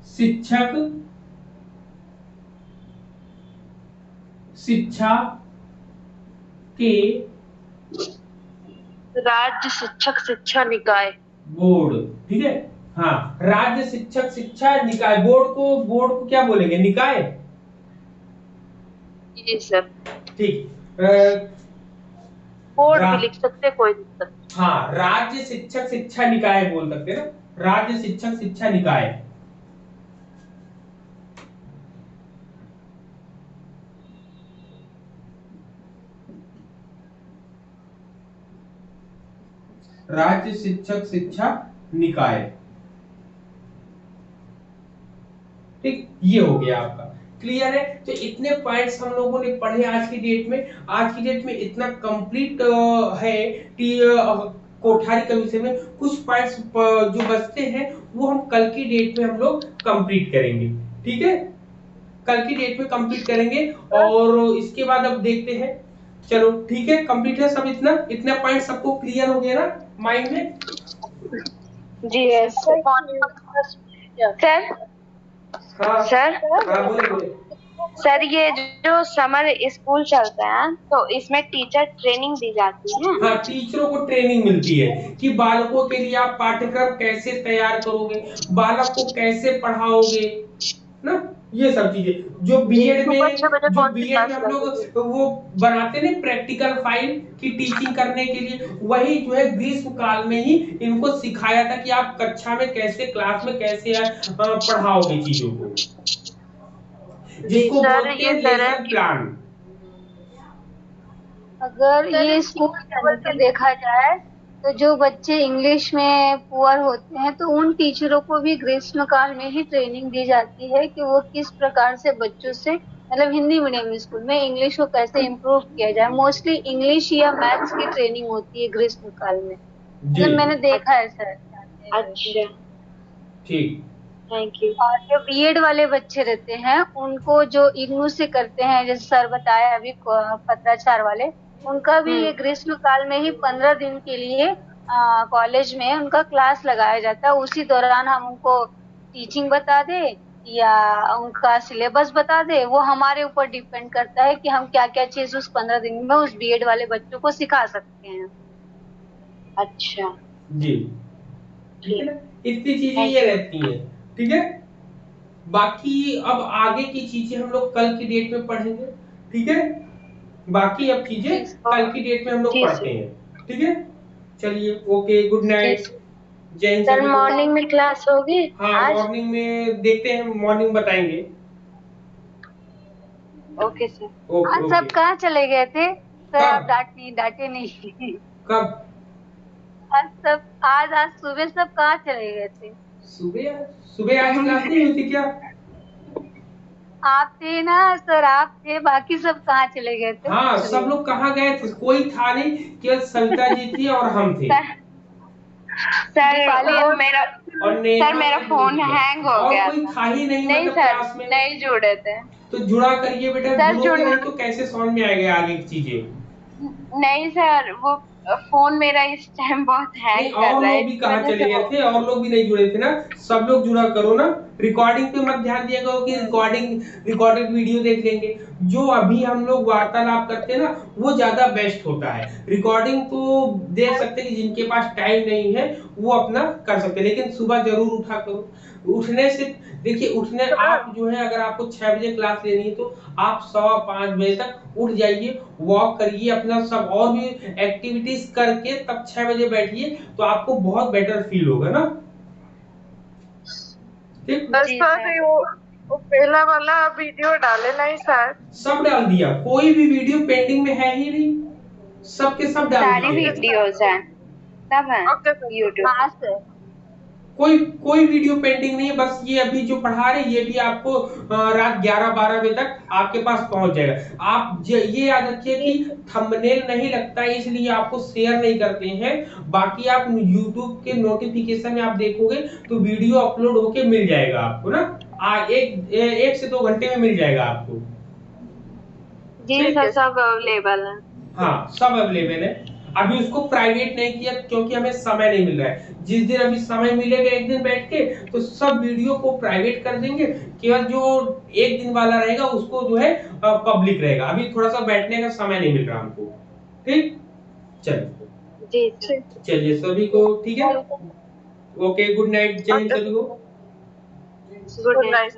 शिक्षक शिक्षा के राज्य शिक्षक शिक्षा निकाय बोर्ड, ठीक है। हाँ, राज्य शिक्षक शिक्षा निकाय, बोर्ड को क्या बोलेंगे? निकाय। जी सर ठीक, बोर्ड भी लिख सकते, कोई दिक्कत। हाँ, राज्य शिक्षक शिक्षा निकाय बोल सकते हैं ना, राज्य शिक्षक शिक्षा निकाय। राज्य शिक्षक शिक्षा निकाय, ठीक, ये हो गया आपका। क्लियर है? तो इतने पॉइंट्स हम लोगों ने पढ़े आज की डेट में। आज की डेट में इतना कंप्लीट है कोठारी कमीशन में। कुछ पॉइंट्स जो बचते हैं वो हम कल की डेट में हम लोग कंप्लीट करेंगे, ठीक है, कल की डेट में कंप्लीट करेंगे। और इसके बाद अब देखते हैं, चलो ठीक है, कंप्लीट है सब। इतना पॉइंट सबको क्लियर हो गया ना माइंड में? जी सर। सर हाँ सर हाँ, बोले। सर ये जो समर स्कूल चलता है तो इसमें टीचर ट्रेनिंग दी जाती है। हाँ, टीचरों को ट्रेनिंग मिलती है कि बालकों के लिए आप पाठ्यक्रम कैसे तैयार करोगे, बालक को कैसे पढ़ाओगे ना, ये सब चीजें जो बीएड में हम लोग वो बनाते ना प्रैक्टिकल फाइल की टीचिंग करने के लिए, वही जो है ग्रीष्म काल में ही इनको सिखाया था कि आप कक्षा में कैसे, क्लास में कैसे पढ़ाओगे चीजों को, जिसको बोलते हैं लेसन प्लान। अगर ये स्कूल लेवल पे देखा जाए तो जो बच्चे इंग्लिश में पुअर होते हैं तो उन टीचरों को भी ग्रीष्म काल में ही ट्रेनिंग दी जाती है कि वो किस प्रकार से बच्चों से, मतलब हिंदी मीडियम स्कूल में इंग्लिश को कैसे इम्प्रूव किया जाए। मोस्टली इंग्लिश या मैथ्स की ट्रेनिंग होती है ग्रीष्म काल में, मतलब मैंने देखा है सर। अच्छा, ठीक, थैंक यू। और जो बीएड वाले बच्चे रहते हैं उनको जो इग्नू से करते हैं, जैसे सर बताया अभी पत्राचार वाले, उनका भी ये ग्रीष्म काल में ही 15 दिन के लिए कॉलेज में उनका क्लास लगाया जाता है। उसी दौरान हम उनको टीचिंग बता दे या उनका सिलेबस बता दे, वो हमारे ऊपर डिपेंड करता है कि हम क्या क्या चीज उस 15 दिन में उस बीएड वाले बच्चों को सिखा सकते हैं। अच्छा जी, ठीक है ना, इतनी चीजें ये रहती हैं, ठीक है। बाकी अब आगे की चीजें हम लोग कल की डेट में पढ़ेंगे, ठीक है। बाकी अब चीजें कल की डेट में हम लोग पढ़ते हैं, ठीक है। चलिए, ओके, गुड नाइट, जय हिंद सर। सभी को। मॉर्निंग में क्लास होगी? हाँ, मॉर्निंग में देखते हैं, मॉर्निंग बताएंगे। Okay sir. ओके, आज सब कहाँ चले गए थे सर? आप कब डांटे नहीं। कब? आज सुबह सब कहाँ चले गए थे? सुबह सुबह आज क्लास नहीं हुई थी क्या? आप थे ना सर, आप थे, बाकी सब कहाँ चले गए थे? हाँ, सब लोग कहाँ गए थे, कोई था नहीं, केवल सविता जी थी और हम थे। सर वो मेरा और सर मेरा फोन हैंग हो गया और कोई था ही नहीं, नहीं मतलब सर, क्लास में नहीं जुड़े थे। तो जुड़ा करिए बेटा, सर जुड़ोगे नहीं तो कैसे समझ में आएगा आगे की चीजें। नहीं सर, वो फोन मेरा इस टाइम बहुत हैंग कर और रहा है, लोग भी कहाँ चले गए थे, और लोग भी नहीं जुड़े थे ना, सब लोग जुड़ा करो ना। रिकॉर्डिंग पे मत ध्यान दिया करो कि रिकॉर्डेड वीडियो देख लेंगे। जो अभी हम लोग वार्तालाप करते हैं ना, वो ज्यादा बेस्ट होता है। रिकॉर्डिंग तो देख सकते हैं कि जिनके पास टाइम नहीं है वो अपना कर सकते हैं, लेकिन सुबह जरूर उठा करो। उठने से देखिए, उठने आप जो है, अगर आपको 6 बजे क्लास लेनी है तो आप 5:15 बजे तक उठ जाइए, वॉक करिए, अपना सब और भी एक्टिविटीज करके तब 6 बजे बैठिए, तो आपको बहुत बेटर फील होगा ना। ठीक, सर वो पहला वाला वीडियो डाले नहीं सर? सब डाल दिया, कोई भी वीडियो पेंडिंग में है ही नहीं, सबके सब डाल सारी दिए। वीडियोस हैं, सब हैं यूट्यूब। कोई वीडियो पेंडिंग नहीं है, बस ये अभी जो पढ़ा रहे ये भी आपको रात 11-12 बजे तक आपके पास पहुंच जाएगा। आप ये याद रखिए कि थंबनेल नहीं लगता है, इसलिए आपको शेयर नहीं करते हैं। बाकी आप YouTube के नोटिफिकेशन में आप देखोगे तो वीडियो अपलोड होके मिल जाएगा आपको ना, एक से 2 घंटे में मिल जाएगा आपको। जी सर, सब अवेलेबल है। हाँ, सब अवेलेबल है। अभी उसको प्राइवेट नहीं किया क्योंकि हमें समय नहीं मिल रहा है। जिस दिन अभी समय मिलेगा एक दिन बैठ के, तो सब वीडियो को प्राइवेट कर देंगे, केवल जो एक दिन वाला रहेगा उसको जो है पब्लिक रहेगा। अभी थोड़ा सा बैठने का समय नहीं मिल रहा हमको, ठीक। चलिए, चलिए सभी को, ठीक है, ओके, गुड नाइट, जय हिंद सभी को। Good night.